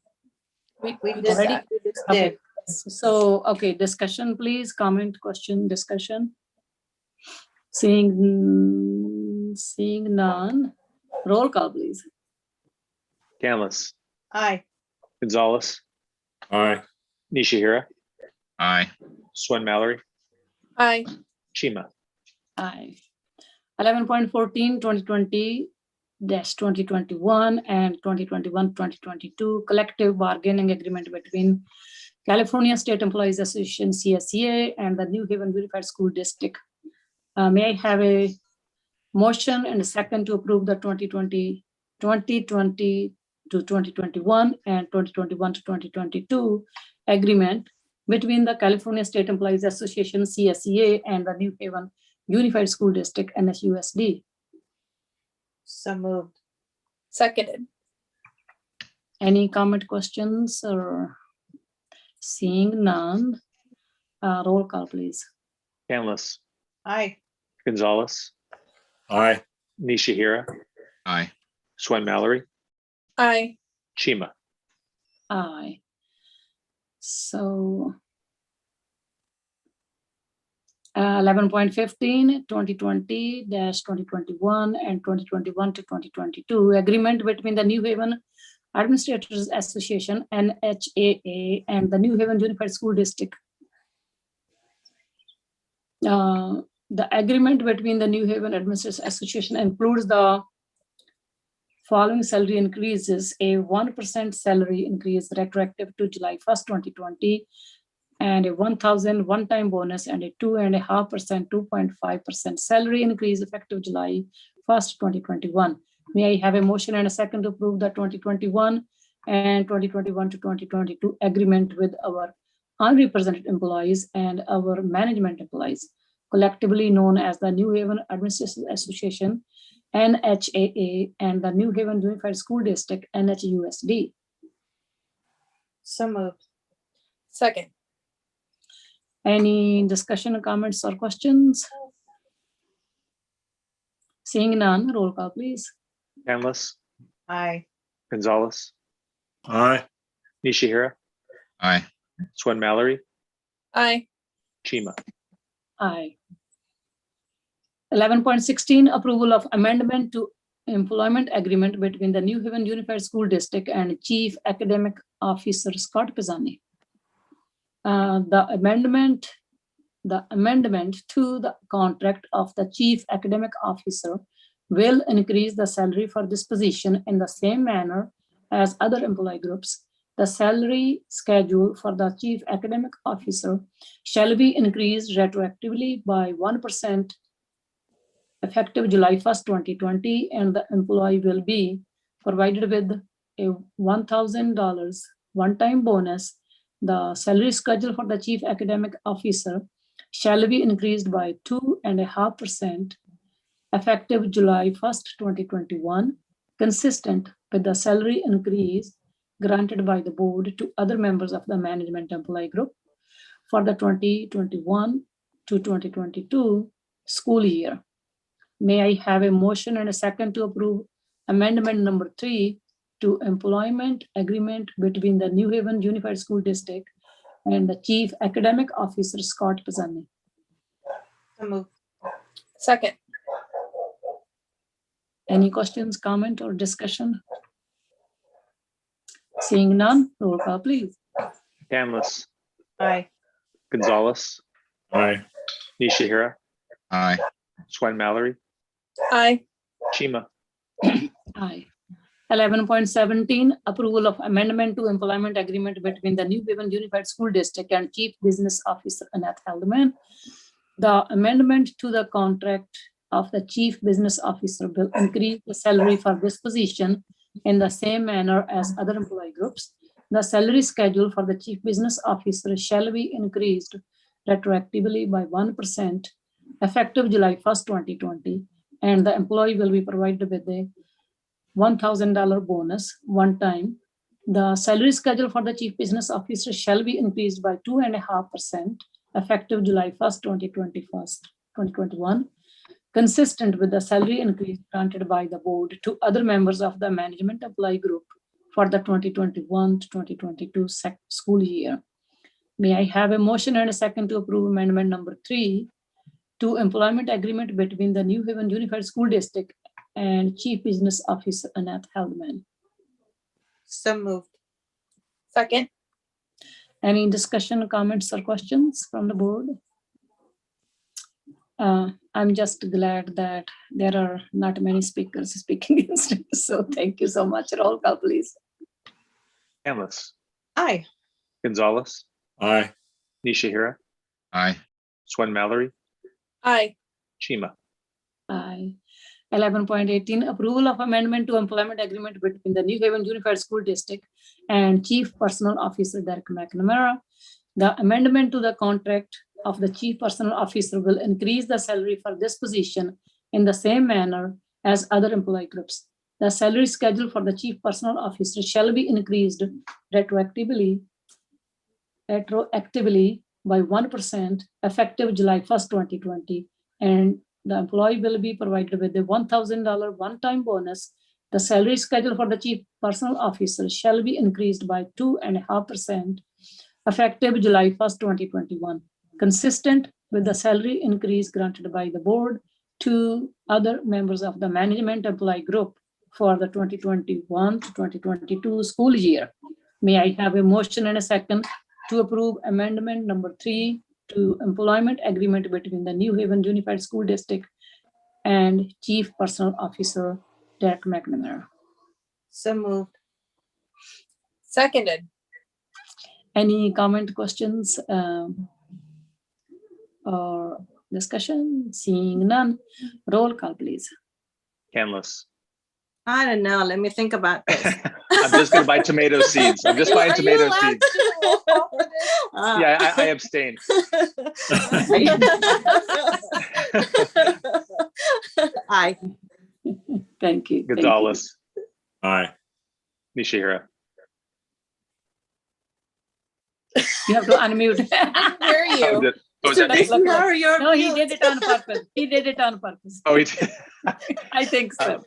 We did Already? that. We just Okay. did. So, okay, discussion, please, comment, question, discussion. Seeing none, roll call, please. Canlis, Aye. Gonzalez, Aye. Nishihira, Aye. Swen Mallory, Aye. Chima. Aye. 11.14, 2020 2021 and 2021-2022 collective bargaining agreement between California State Employees Association, CSEA, and the New Haven Unified School District. May I have a motion and a second to approve the 2020 to 2021 and 2021 to 2022 agreement between the California State Employees Association, CSEA, and the New Haven Unified School District, NHUSD. So moved. Seconded. Any comment, questions, or seeing none? Roll call, please. Canlis, Aye. Gonzalez, Aye. Nishihira, Aye. Swen Mallory, Aye. Chima. Aye. So 11.15, 2020-2021 and 2021 to 2022 agreement between the New Haven Administrators Association, NHAA, and the New Haven Unified School District. The agreement between the New Haven Administrators Association includes the following salary increases: a 1% salary increase retroactive to July 1st, 2020, and a 1,000 one-time bonus, and a 2.5%, 2.5% salary increase effective July 1st, 2021. May I have a motion and a second to approve the 2021 and 2021 to 2022 agreement with our unrepresented employees and our management employees, collectively known as the New Haven Administrators Association, NHAA, and the New Haven Unified School District, NHUSD. So moved. Second. Any discussion, comments, or questions? Seeing none, roll call, please. Canlis, Aye. Gonzalez, Aye. Nishihira, Aye. Swen Mallory, Aye. Chima. Aye. 11.16, approval of amendment to employment agreement between the New Haven Unified School District and Chief Academic Officer Scott Pisani. The amendment to the contract of the Chief Academic Officer will increase the salary for this position in the same manner as other employee groups. The salary schedule for the Chief Academic Officer shall be increased retroactively by 1% effective July 1st, 2020, and the employee will be provided with a $1,000 one-time bonus. The salary schedule for the Chief Academic Officer shall be increased by 2.5% effective July 1st, 2021, consistent with the salary increase granted by the board to other members of the management employee group for the 2021 to 2022 school year. May I have a motion and a second to approve amendment number 3 to employment agreement between the New Haven Unified School District and the Chief Academic Officer Scott Pisani? So moved. Second. Any questions, comment, or discussion? Seeing none, roll call, please. Canlis, Aye. Gonzalez, Aye. Nishihira, Aye. Swen Mallory, Aye. Chima. Aye. 11.17, approval of amendment to employment agreement between the New Haven Unified School District and Chief Business Officer Annette Haldeman. The amendment to the contract of the Chief Business Officer will increase the salary for this position in the same manner as other employee groups. The salary schedule for the Chief Business Officer shall be increased retroactively by 1% effective July 1st, 2020, and the employee will be provided with a $1,000 bonus one time. The salary schedule for the Chief Business Officer shall be increased by 2.5% effective July 1st, 2021, consistent with the salary increase granted by the board to other members of the management employee group for the 2021 to 2022 school year. May I have a motion and a second to approve amendment number 3 to employment agreement between the New Haven Unified School District and Chief Business Officer Annette Haldeman? So moved. Second. Any discussion, comments, or questions from the board? I'm just glad that there are not many speakers speaking against it. So thank you so much. Roll call, please. Canlis, Aye. Gonzalez, Aye. Nishihira, Aye. Swen Mallory, Aye. Chima. Aye. 11.18, approval of amendment to employment agreement between the New Haven Unified School District and Chief Personnel Officer Derek Mcnamara. The amendment to the contract of the Chief Personnel Officer will increase the salary for this position in the same manner as other employee groups. The salary schedule for the Chief Personnel Officer shall be increased retroactively by 1% effective July 1st, 2020, and the employee will be provided with a $1,000 one-time bonus. The salary schedule for the Chief Personnel Officer shall be increased by 2.5% effective July 1st, 2021, consistent with the salary increase granted by the board to other members of the management employee group for the 2021 to 2022 school year. May I have a motion and a second to approve amendment number 3 to employment agreement between the New Haven Unified School District and Chief Personnel Officer Derek Mcnamara. So moved. Seconded. Any comment, questions, or discussion? Seeing none, roll call, please. Canlis. I don't know. Let me think about this. I'm just going to buy tomato seeds. I'm just buying tomato seeds. Yeah, I abstain. Aye. Thank you. Gonzalez, Aye. Nishihira, You have to unmute. Hear you. is that me? No, he did it on purpose. He did it on purpose. Oh, he did. I think so.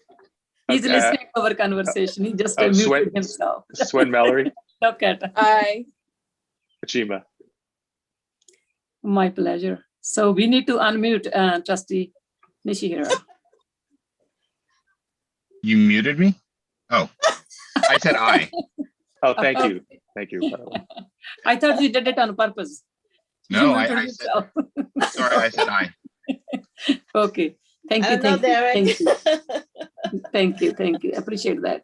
He's Okay. listening to our conversation. He just Oh, muted himself. Swen Mallory, Look at him. Aye. Chima. My pleasure. So we need to unmute Trustee Nishihira. You muted me? Oh, I said aye. Oh, thank you. Thank you. by the way. I thought you did it on purpose. No, You I muted said, yourself. sorry, I said aye. Okay. Thank I you. don't know, Thank you. Derek. Thank you. Thank you. Appreciate that.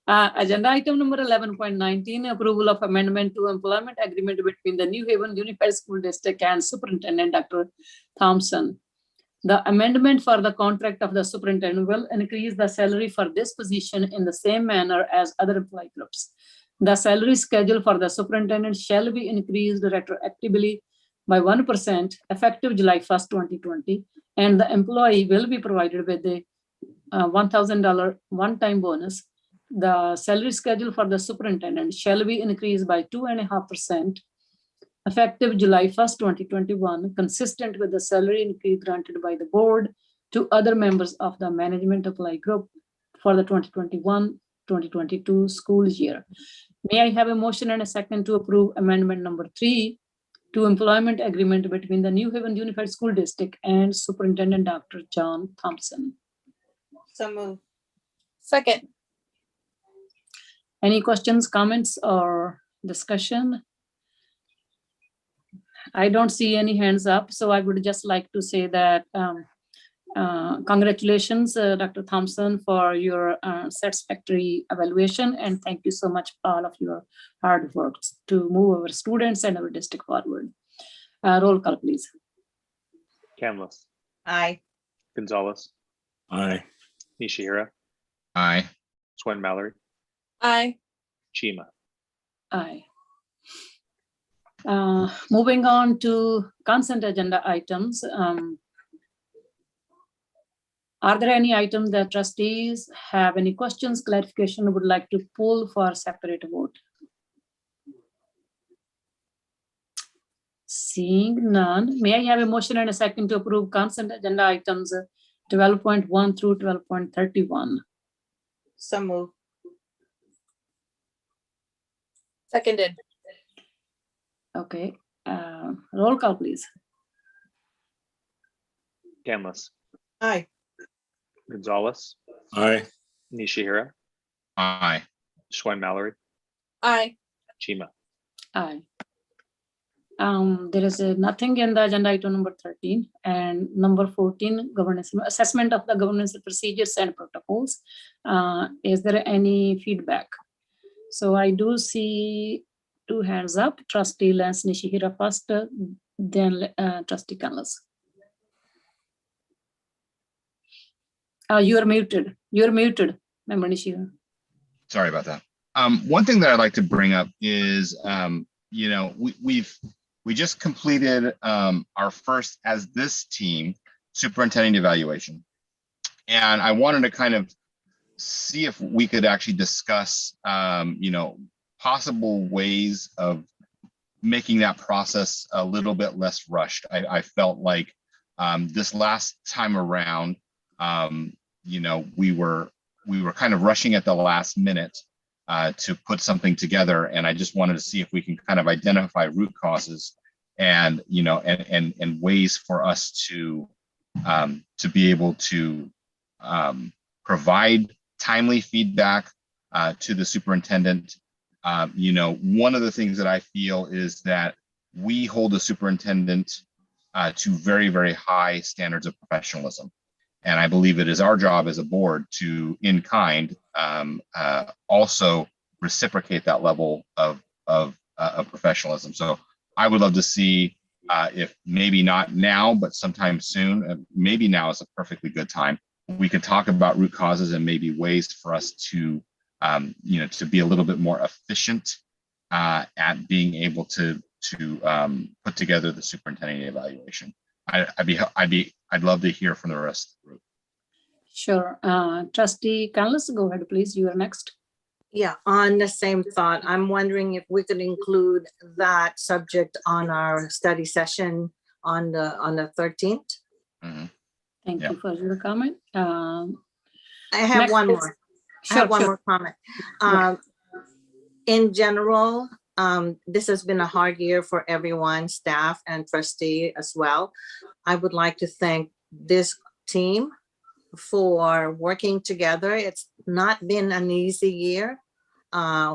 Agenda item number 11.19, approval of amendment to employment agreement between the New Haven Unified School District and Superintendent Dr. Thompson. The amendment for the contract of the superintendent will increase the salary for this position in the same manner as other employee groups. The salary schedule for the superintendent shall be increased retroactively by 1% effective July 1st, 2020, and the employee will be provided with a $1,000 one-time bonus. The salary schedule for the superintendent shall be increased by 2.5% effective July 1st, 2021, consistent with the salary increase granted by the board to other members of the management employee group for the 2021-2022 school year. May I have a motion and a second to approve amendment number 3 to employment agreement between the New Haven Unified School District and Superintendent Dr. John Thompson. So moved. Second. Any questions, comments, or discussion? I don't see any hands up, so I would just like to say that congratulations, Dr. Thompson, for your satisfactory evaluation, and thank you so much for all of your hard work to move our students and our district forward. Roll call, please. Canlis, Aye. Gonzalez, Aye. Nishihira, Aye. Swen Mallory, Aye. Chima. Aye. Moving on to consent agenda items. Are there any items that trustees have any questions, clarification, would like to pull for separate vote? Seeing none, may I have a motion and a second to approve consent agenda items 12.1 through 12.31? So moved. Seconded. Okay, roll call, please. Canlis, Aye. Gonzalez, Aye. Nishihira, Aye. Swen Mallory, Aye. Chima. Aye. There is nothing in the agenda item number 13 and number 14, governance assessment of the governance procedures and protocols. Is there any feedback? So I do see 2 hands up. Trustee Lance Nishihira first, then Trustee Gonzalez. You are muted. You're muted, Member Nishihira. Sorry about that. One thing that I'd like to bring up is, you know, we just completed our first, as this team, superintendent evaluation. And I wanted to kind of see if we could actually discuss, you know, possible ways of making that process a little bit less rushed. I felt like this last time around, you know, we were kind of rushing at the last minute to put something together. And I just wanted to see if we can kind of identify root causes and, you know, and ways for us to be able to provide timely feedback to the superintendent. You know, one of the things that I feel is that we hold the superintendent to very, very high standards of professionalism. And I believe it is our job as a board to, in kind, also reciprocate that level of professionalism. So I would love to see if maybe not now, but sometime soon, maybe now is a perfectly good time. We could talk about root causes and maybe ways for us to, you know, to be a little bit more efficient at being able to put together the superintendent evaluation. I'd love to hear from the rest of the group. Sure. Trustee Gonzalez, go ahead, please. You are next. Yeah, on the same thought, I'm wondering if we could include that subject on our study session on the 13th. Mm-hmm. Thank you for your comment. I have one more. Sure, I have one more comment. In general, this has been a hard year for everyone, staff and trustee as well. I would like to thank this team for working together. It's not been an easy year.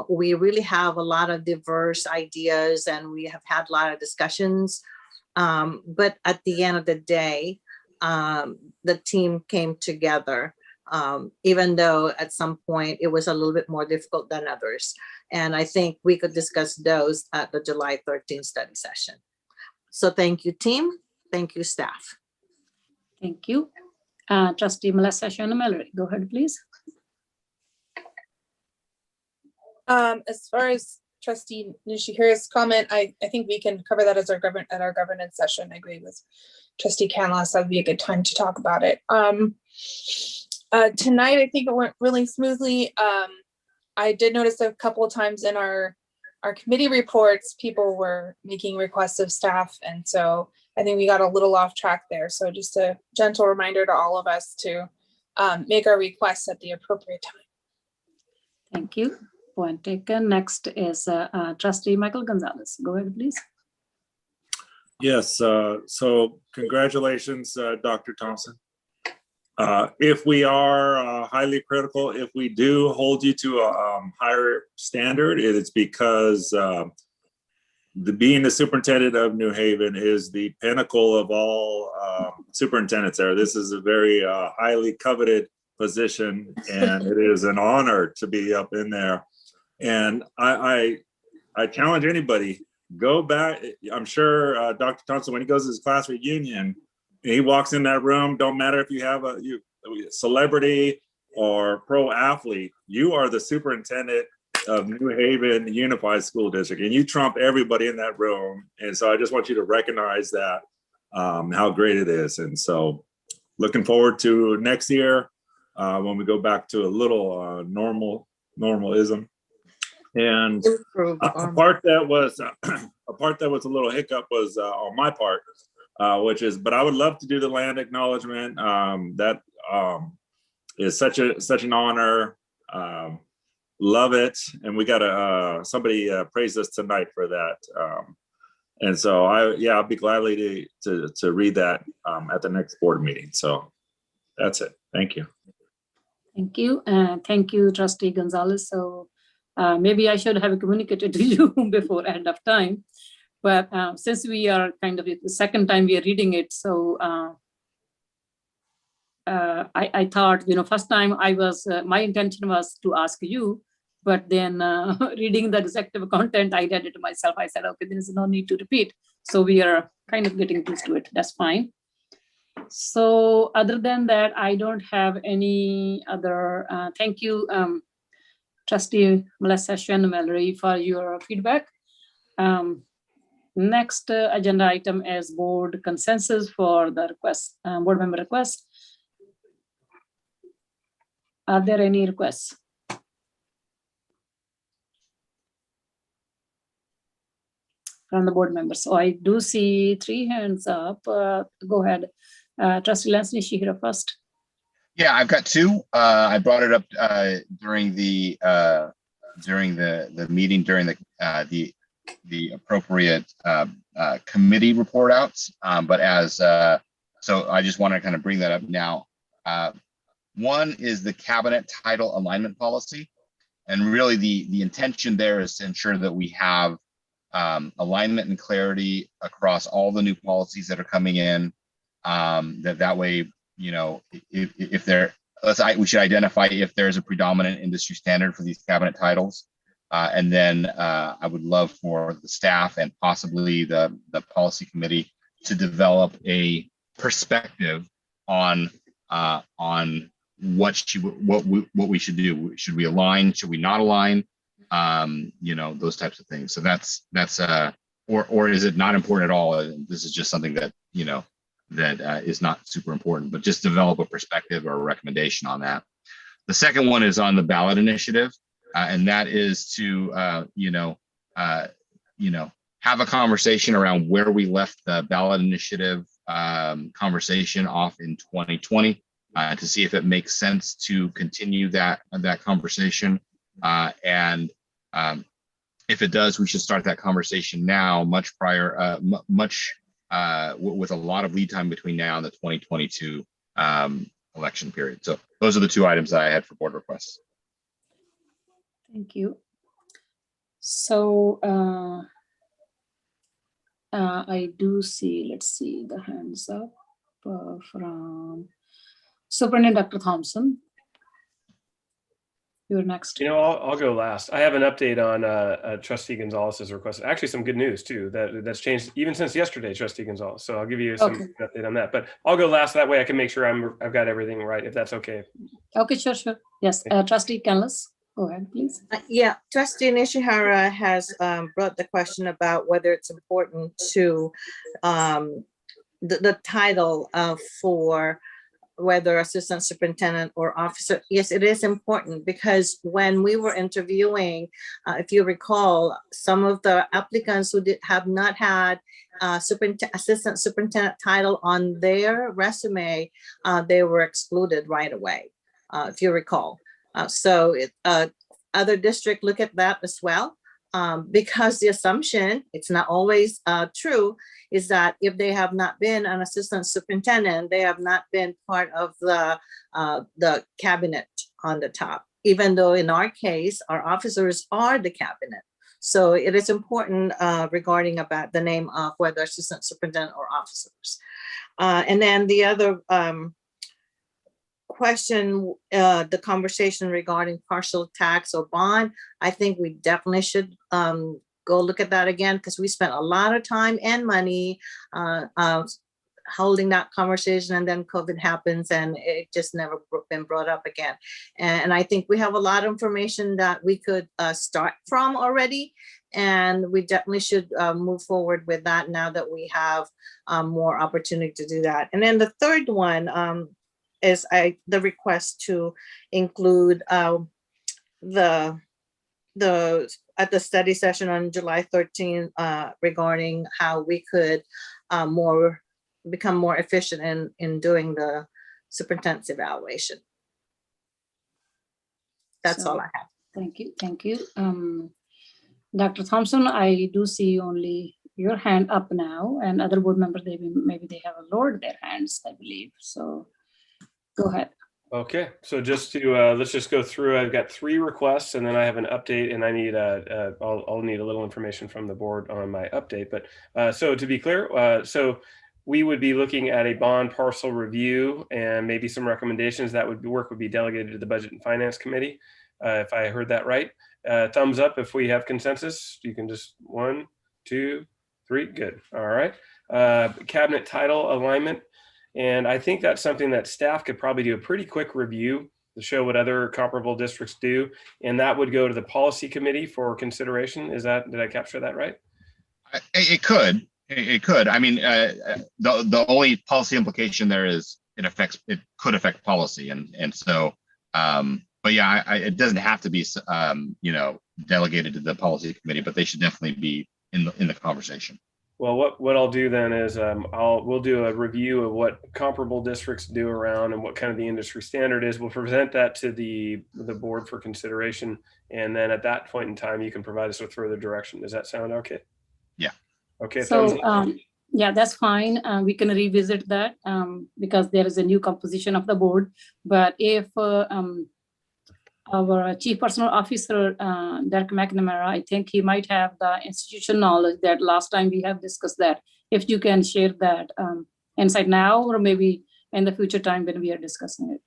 We really have a lot of diverse ideas and we have had a lot of discussions. But at the end of the day, the team came together, even though at some point it was a little bit more difficult than others. And I think we could discuss those at the July 13th study session. So thank you, team. Thank you, staff. Thank you. Trustee Melissa Shona-Mallory, go ahead, please. As far as Trustee Nishihira's comment, I think we can cover that as at our governance session. I agree with Trustee Gonzalez. That would be a good time to talk about it. Tonight, I think it went really smoothly. I did notice a couple of times in our committee reports, people were making requests of staff. And so I think we got a little off track there. So just a gentle reminder to all of us to make our requests at the appropriate time. Thank you. Point taken. Next is Trustee Michael Gonzalez. Go ahead, please. Yes, so congratulations, Dr. Thompson. If we are highly critical, if we do hold you to a higher standard, it is because being the superintendent of New Haven is the pinnacle of all superintendents there. This is a very highly coveted position, and it is an honor to be up in there. And I challenge anybody, go back. I'm sure Dr. Thompson, when he goes to his class reunion, he walks in that room, don't matter if you have a celebrity or pro athlete, you are the superintendent of New Haven Unified School District, and you trump everybody in that room. And so I just want you to recognize that, how great it is. And so looking forward to next year when we go back to a little normalism. And a part that was a little hiccup was on my part, but I would love to do the land acknowledgement. That is such an honor. Love it, and we got somebody praised us tonight for that. And so I'll be gladly to read that at the next board meeting. So that's it. Thank you. Thank you, thank you, Trustee Gonzalez. So maybe I should have communicated to you before end of time. But since we are kind of the second time we are reading it, so I thought, first time I was, my intention was to ask you, but then reading the executive content, I read it myself. I said, okay, there is no need to repeat. So we are kind of getting used to it. That's fine. So other than that, I don't have any other, thank you, Trustee Melissa and Mallory, for your feedback. Next agenda item is board consensus for the request, board member request. Are there any requests? From the board members? So I do see 3 hands up. Go ahead. Trustee Lance Nishihira first. Yeah, I've got 2. I brought it up during the meeting, during the appropriate committee report outs. But as so I just want to kind of bring that up now. One is the cabinet title alignment policy. And really the intention there is to ensure that we have alignment and clarity across all the new policies that are coming in. That way, if there, we should identify if there's a predominant industry standard for these cabinet titles. And then I would love for the staff and possibly the policy committee to develop a perspective on what we should do. Should we align? Should we not align? Those types of things. So that's or is it not important at all? This is just something that that is not super important, but just develop a perspective or a recommendation on that. The second one is on the ballot initiative, and that is to have a conversation around where we left the ballot initiative conversation off in 2020 to see if it makes sense to continue that conversation. And if it does, we should start that conversation now, much prior, with a lot of lead time between now and the 2022 election period. So those are the 2 items that I had for board requests. Thank you. So I do see, let's see the hands up from Superintendent Dr. Thompson. You're next. I'll go last. I have an update on Trustee Gonzalez's request. Actually, some good news too. That's changed even since yesterday, Trustee Gonzalez. So I'll give you some update on that. But I'll go last. That way, I can make sure I've got everything right. If that's okay. Okay, sure. Yes, Trustee Canlis, go ahead, please. Yeah, Trustee Nishihara has brought the question about whether it's important to the title for whether assistant superintendent or officer. Yes, it is important because when we were interviewing, if you recall, some of the applicants who have not had assistant superintendent title on their resume, they were excluded right away, if you recall. So other districts look at that as well. Because the assumption, it's not always true, is that if they have not been an assistant superintendent, they have not been part of the cabinet on the top, even though in our case, our officers are the cabinet. So it is important regarding about the name of whether assistant superintendent or officers. And then the other question, the conversation regarding partial tax or bond, I think we definitely should go look at that again because we spent a lot of time and money holding that conversation, and then COVID happens and it just never been brought up again. And I think we have a lot of information that we could start from already, and we definitely should move forward with that now that we have more opportunity to do that. And then the third one is the request to include at the study session on July 13th regarding how we could become more efficient in doing the superintendent's evaluation. That's all I have. Thank you. Thank you. Dr. Thompson, I do see only your hand up now, and other board members, maybe they have lowered their hands, I believe. So go ahead. Okay, so just to let's just go through. I've got 3 requests, and then I have an update, and I need I'll need a little information from the board on my update. But so to be clear, so we would be looking at a bond parcel review and maybe some recommendations that would be delegated to the Budget and Finance Committee, if I heard that right. Thumbs up if we have consensus. You can just 1, 2, 3. Good. All right. Cabinet title alignment. And I think that's something that staff could probably do a pretty quick review to show what other comparable districts do. And that would go to the policy committee for consideration. Did I capture that right? It could. It could. I mean, the only policy implication there is it could affect policy. And so, but yeah, it doesn't have to be, delegated to the policy committee, but they should definitely be in the conversation. Well, what I'll do then is we'll do a review of what comparable districts do around and what kind of the industry standard is. We'll present that to the board for consideration, and then at that point in time, you can provide us with further direction. Does that sound okay? Yeah. Okay. So yeah, that's fine. We can revisit that because there is a new composition of the board. But if our Chief Personal Officer, Derek Mcnamara, I think he might have the institutional knowledge that last time we have discussed that. If you can share that insight now, or maybe in the future time when we are discussing it.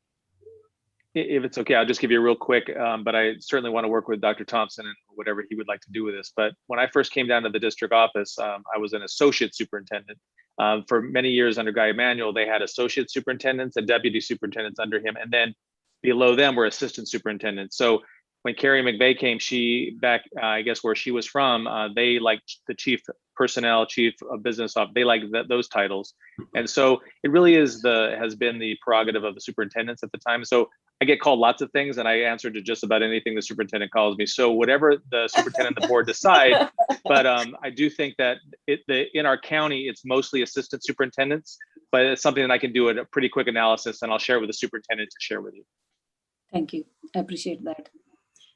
If it's okay, I'll just give you a real quick, but I certainly want to work with Dr. Thompson and whatever he would like to do with this. But when I first came down to the district office, I was an associate superintendent. For many years under Guy Emanuel, they had associate superintendents and deputy superintendents under him. And then below them were assistant superintendents. So when Carrie McVeigh came, I guess where she was from, they liked the chief personnel, chief of business office. They like those titles. And so it really has been the prerogative of the superintendents at the time. So I get called lots of things and I answer to just about anything the superintendent calls me. So whatever the superintendent and the board decide, but I do think that in our county, it's mostly assistant superintendents, but it's something that I can do a pretty quick analysis and I'll share with the superintendent to share with you. Thank you. I appreciate that.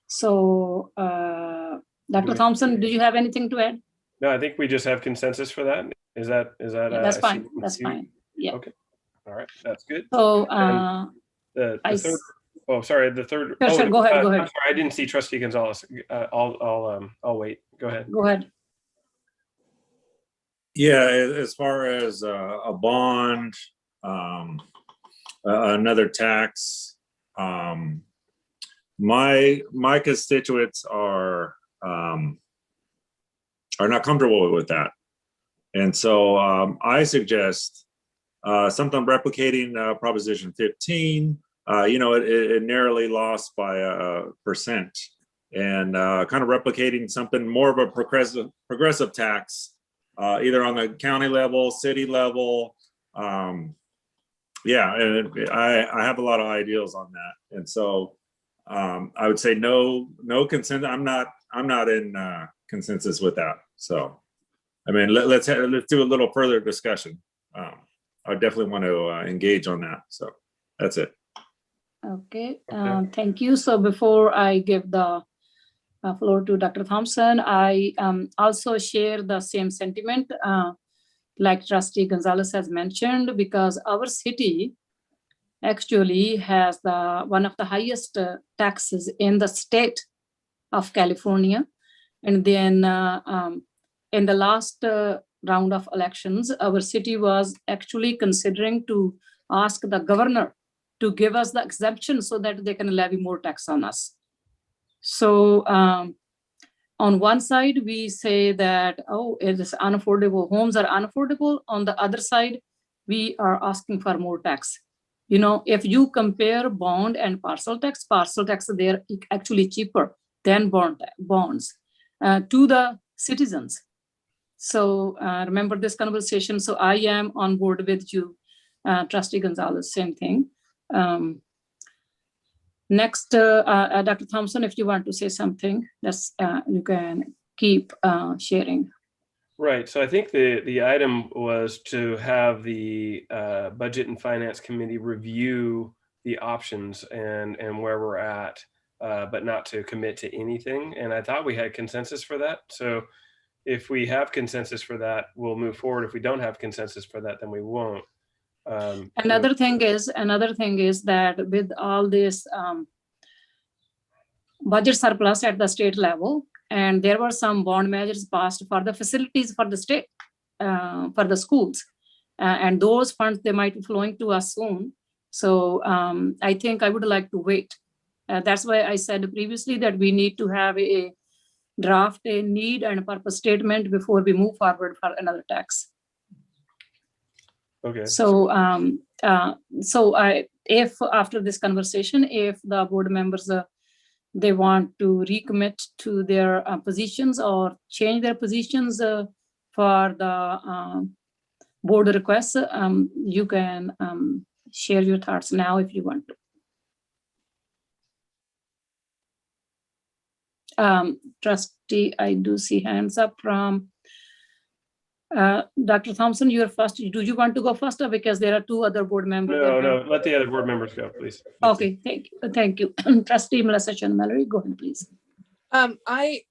So Dr. Thompson, do you have anything to add? No, I think we just have consensus for that. Is that? Yeah, that's fine. That's fine. Yeah. Okay. All right. That's good. So the third. Oh, sorry. The third. Sure, go ahead. Go ahead. I'm sorry, I didn't see Trustee Gonzalez. I'll wait. Go ahead. Go ahead. Yeah, as far as a bond, another tax, my constituents are not comfortable with that, and so I suggest something replicating Proposition 15. It narrowly lost by 1%, and kind of replicating something more of a progressive tax, either on the county level, city level. Yeah, and I have a lot of ideas on that, and so I would say no consent. I'm not in consensus with that. So, I mean, let's do a little further discussion. I definitely want to engage on that. So that's it. Okay. Thank you. So before I give the floor to Dr. Thompson, I also share the same sentiment like Trustee Gonzalez has mentioned, because our city actually has one of the highest taxes in the state of California. And then in the last round of elections, our city was actually considering to ask the governor to give us the exemption so that they can levy more tax on us. So on one side, we say that, it is unaffordable, homes are unaffordable. On the other side, we are asking for more tax. If you compare bond and parcel tax, they're actually cheaper than bonds to the citizens. So remember this conversation. So I am on board with you, Trustee Gonzalez, same thing. Next, Dr. Thompson, if you want to say something, you can keep sharing. Right. So I think the item was to have the Budget and Finance Committee review the options and where we're at, but not to commit to anything. And I thought we had consensus for that. So if we have consensus for that, we'll move forward. If we don't have consensus for that, then we won't. Another thing is that with all this budget surplus at the state level, and there were some bond measures passed for the facilities for the state, for the schools, and those funds, they might be flowing to us soon. So I think I would like to wait. That's why I said previously that we need to have a draft, a need and purpose statement before we move forward for another tax. Okay. So, if after this conversation, if the board members, they want to recommit to their positions or change their positions for the board requests, you can share your thoughts now if you want to. Trustee, I do see hands up from Dr. Thompson, you're first. Do you want to go first, or because there are two other board members? No, let the other board members go, please. Okay, thank you. Trustee Melissa Chan Mallory, go ahead, please. I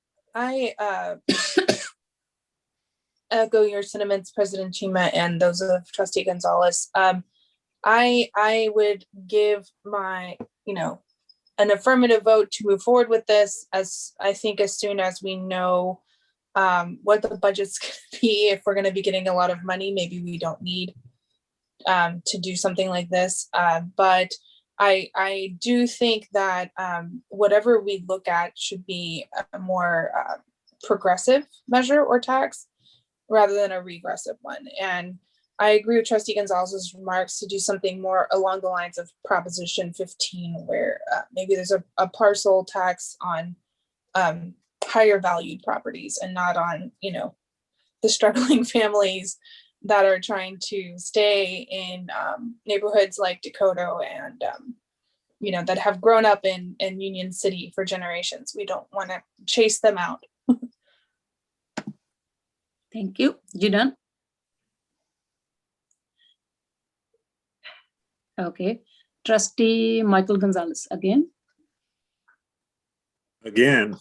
echo your sentiments, President Chima, and those of Trustee Gonzalez. I would give my, an affirmative vote to move forward with this, as I think as soon as we know what the budget's going to be. If we're going to be getting a lot of money, maybe we don't need to do something like this. But I do think that whatever we look at should be a more progressive measure or tax rather than a regressive one. And I agree with Trustee Gonzalez's remarks to do something more along the lines of Proposition 15, where maybe there's a parcel tax on higher valued properties and not on, the struggling families that are trying to stay in neighborhoods like Dakota and, that have grown up in Union City for generations. We don't want to chase them out. Thank you. You done? Okay. Trustee Michael Gonzalez again. Because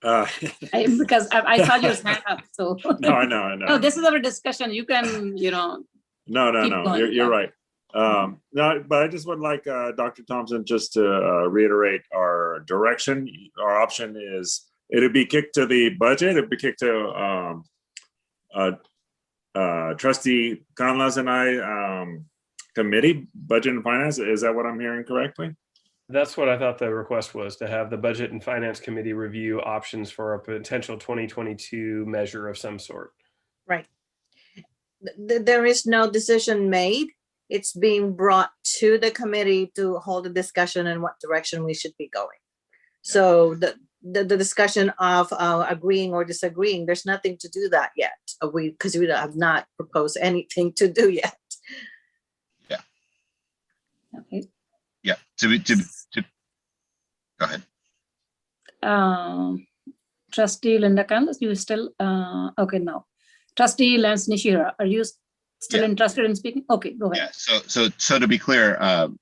I saw your hand up, so. No, I know. No, this is our discussion. You can, No, going. you're right. No, but I just would like Dr. Thompson just to reiterate our direction. Our option is it'd be kicked to the budget. It'd be kicked to Trustee Gonzalez and I committee, budget and finance. Is that what I'm hearing correctly? That's what I thought the request was, to have the budget and finance committee review options for a potential 2022 measure of some sort. Right. There is no decision made. It's being brought to the committee to hold a discussion in what direction we should be going. So the discussion of agreeing or disagreeing, there's nothing to do that yet. Because we have not proposed anything to do yet. Yeah. Okay. Yeah. To go ahead. Trustee Linda Candace, you still okay now? Trustee Lance Nishira, are you still interested in speaking? Okay, go ahead. Yeah. So to be clear,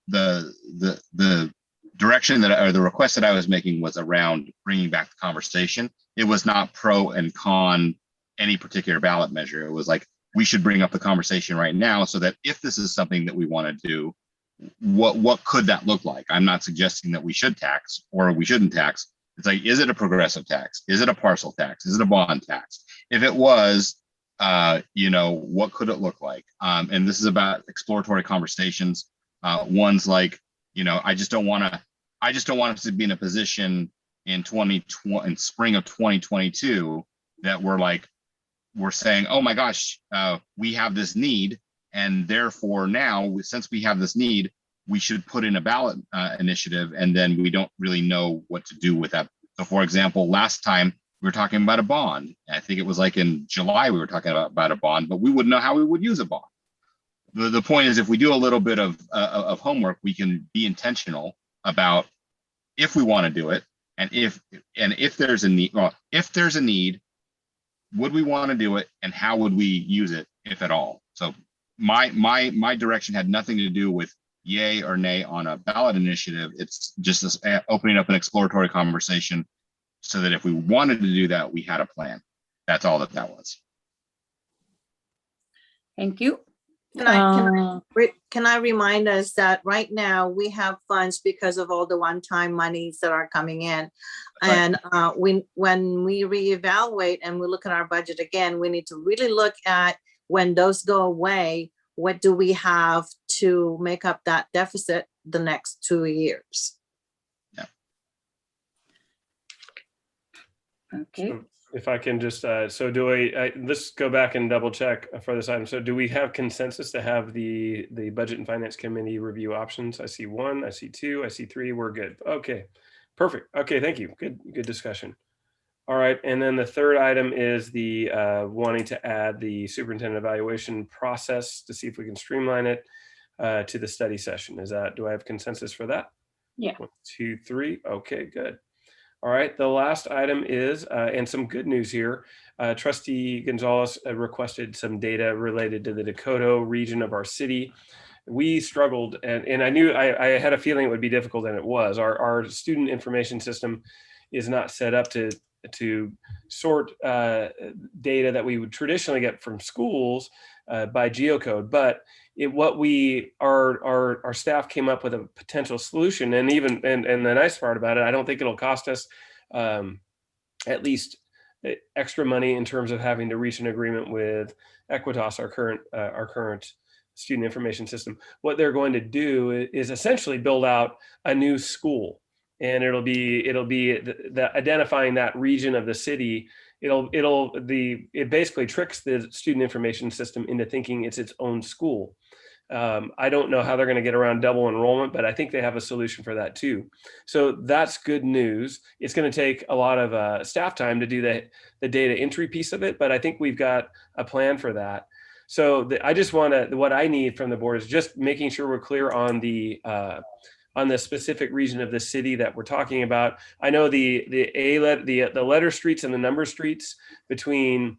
the direction or the request that I was making was around bringing back the conversation. It was not pro and con any particular ballot measure. It was like, we should bring up the conversation right now so that if this is something that we want to do, what could that look like? I'm not suggesting that we should tax or we shouldn't tax. It's like, is it a progressive tax? Is it a parcel tax? Is it a bond tax? If it was, what could it look like? And this is about exploratory conversations. One's like, I just don't want us to be in a position in spring of 2022 that we're saying, oh my gosh, we have this need. And therefore now, since we have this need, we should put in a ballot initiative, and then we don't really know what to do with that. So for example, last time we were talking about a bond. I think it was like in July, we were talking about a bond, but we wouldn't know how we would use a bond. The point is, if we do a little bit of homework, we can be intentional about if we want to do it. And if there's a need, would we want to do it, and how would we use it, if at all? So my direction had nothing to do with yay or nay on a ballot initiative. It's just opening up an exploratory conversation so that if we wanted to do that, we had a plan. That's all that was. Thank you. Can I remind us that right now we have funds because of all the one-time monies that are coming in? And when we reevaluate and we look at our budget again, we need to really look at when those go away, what do we have to make up that deficit the next 2 years? Okay. So if I can just, so do let's go back and double check for this item. So do we have consensus to have the Budget and Finance Committee review options? I see 1, I see 2, I see 3, we're good. Okay, perfect. Okay, thank you. Good discussion. All right, and then the third item is the wanting to add the superintendent evaluation process to see if we can streamline it to the study session. Do I have consensus for that? Yeah. 1, 2, 3. Okay, good. All right, the last item is, and some good news here, Trustee Gonzalez requested some data related to the Dakota region of our city. We struggled, and I knew I had a feeling it would be difficult, and it was. Our student information system is not set up to sort data that we would traditionally get from schools by geocode, but our staff came up with a potential solution, and the nice part about it, I don't think it'll cost us at least extra money in terms of having to reach an agreement with Equitas, our current student information system. What they're going to do is essentially build out a new school, and it'll be the identifying that region of the city. It basically tricks the student information system into thinking it's its own school. I don't know how they're going to get around double enrollment, but I think they have a solution for that too. So that's good news. It's going to take a lot of staff time to do the data entry piece of it, but I think we've got a plan for that. So I just what I need from the board is just making sure we're clear on the specific region of the city that we're talking about. I know the letter streets and the number streets between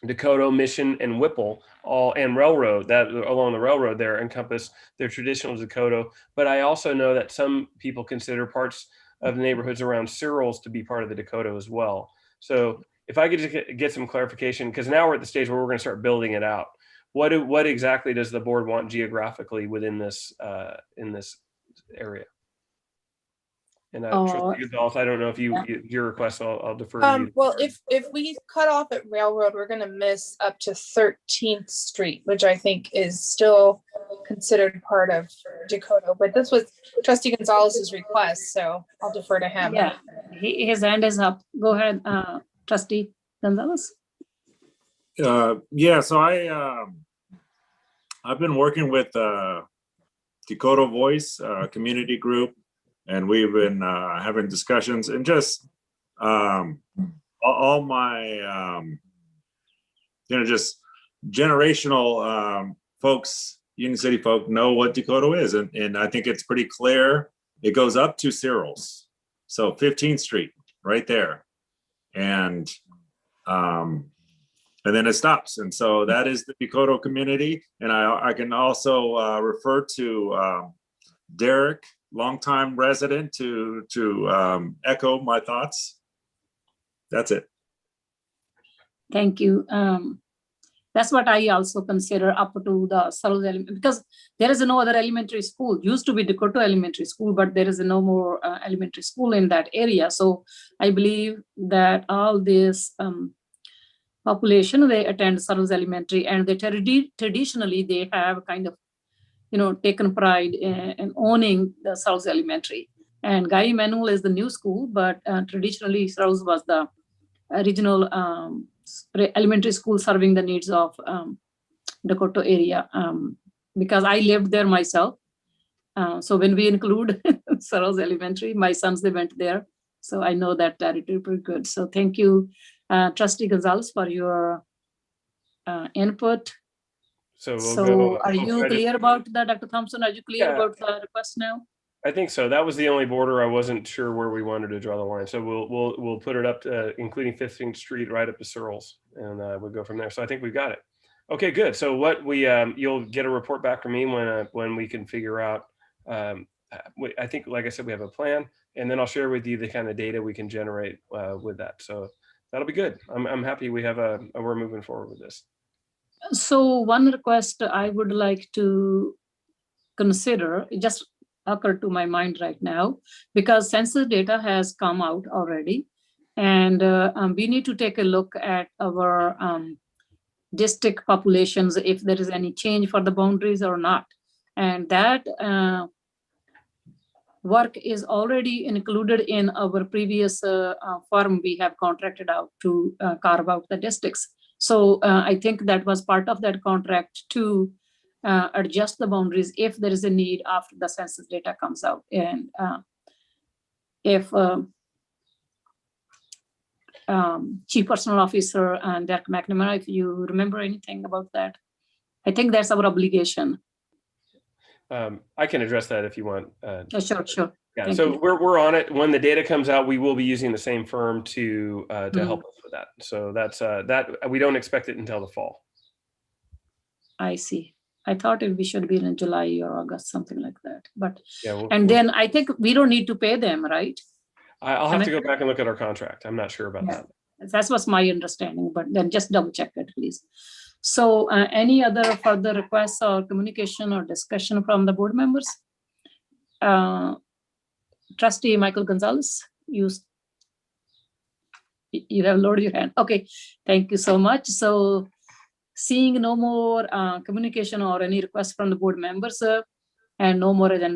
Dakota, Mission, and Whipple, and Railroad, that along the railroad there encompass their traditional Dakota. But I also know that some people consider parts of the neighborhoods around Cyril's to be part of the Dakota as well. So if I could just get some clarification, because now we're at the stage where we're going to start building it out. What exactly does the board want geographically within this in this area? And Trustee Gonzalez, I don't know if your request, I'll defer to you. Well, if we cut off at Railroad, we're going to miss up to 13th Street, which I think is still considered part of Dakota. But this was Trustee Gonzalez's request, so I'll defer to him. Yeah, his hand is up. Go ahead, Trustee Gonzalez. Yeah, so I've been working with Dakota Voice community group, and we've been having discussions, and just all my just generational folks, Union City folk, know what Dakota is, and I think it's pretty clear. It goes up to Cyril's, so 15th Street right there, and then it stops. And so that is the Dakota community. And I can also refer to Derek, longtime resident, to echo my thoughts. That's it. Thank you. That's what I also consider up to the Cyril's element, because there is no other elementary school. Used to be Dakota Elementary School, but there is no more elementary school in that area. So I believe that all this population, they attend Cyril's Elementary, and they traditionally they have kind of taken pride in owning the Cyril's Elementary. And Guy Emanuel is the new school, but traditionally Cyril's was the original elementary school serving the needs of Dakota area, because I lived there myself. So when we include Cyril's Elementary, my sons, they went there. So I know that territory pretty good. So thank you, Trustee Gonzalez, for your input. So are you clear about that, Dr. Thompson? Are you clear about the request now? I think so. That was the only border I wasn't sure where we wanted to draw the line. So we'll put it up to including 15th Street right up to Cyril's, and we'll go from there. So I think we've got it. Okay, good. So what you'll get a report back from me when we can figure out. I think, like I said, we have a plan, and then I'll share with you the kind of data we can generate with that. So that'll be good. I'm happy we're moving forward with this. So one request I would like to consider, it just occurred to my mind right now, because census data has come out already. And we need to take a look at our district populations, if there is any change for the boundaries or not. And that work is already included in our previous firm we have contracted out to carve out the districts. So I think that was part of that contract to adjust the boundaries if there is a need after the census data comes out. And if Chief Personal Officer and Dr. Mcnamara, if you remember anything about that, I think that's our obligation. I can address that if you want. Sure. Yeah, Thank so you. we're on it. When the data comes out, we will be using the same firm to help us with that. So that's that we don't expect it until the fall. I see. I thought we should be in July or August, something like that. But Yeah, then I think we don't need to pay them, right? I'll have to go back and look at our contract. I'm not sure about that. That was my understanding, but then just double check it, please. So any other further requests or communication or discussion from the board members? Trustee Michael Gonzalez, you have lowered your hand. Okay, thank you so much. So seeing no more communication or any requests from the board members and no more agenda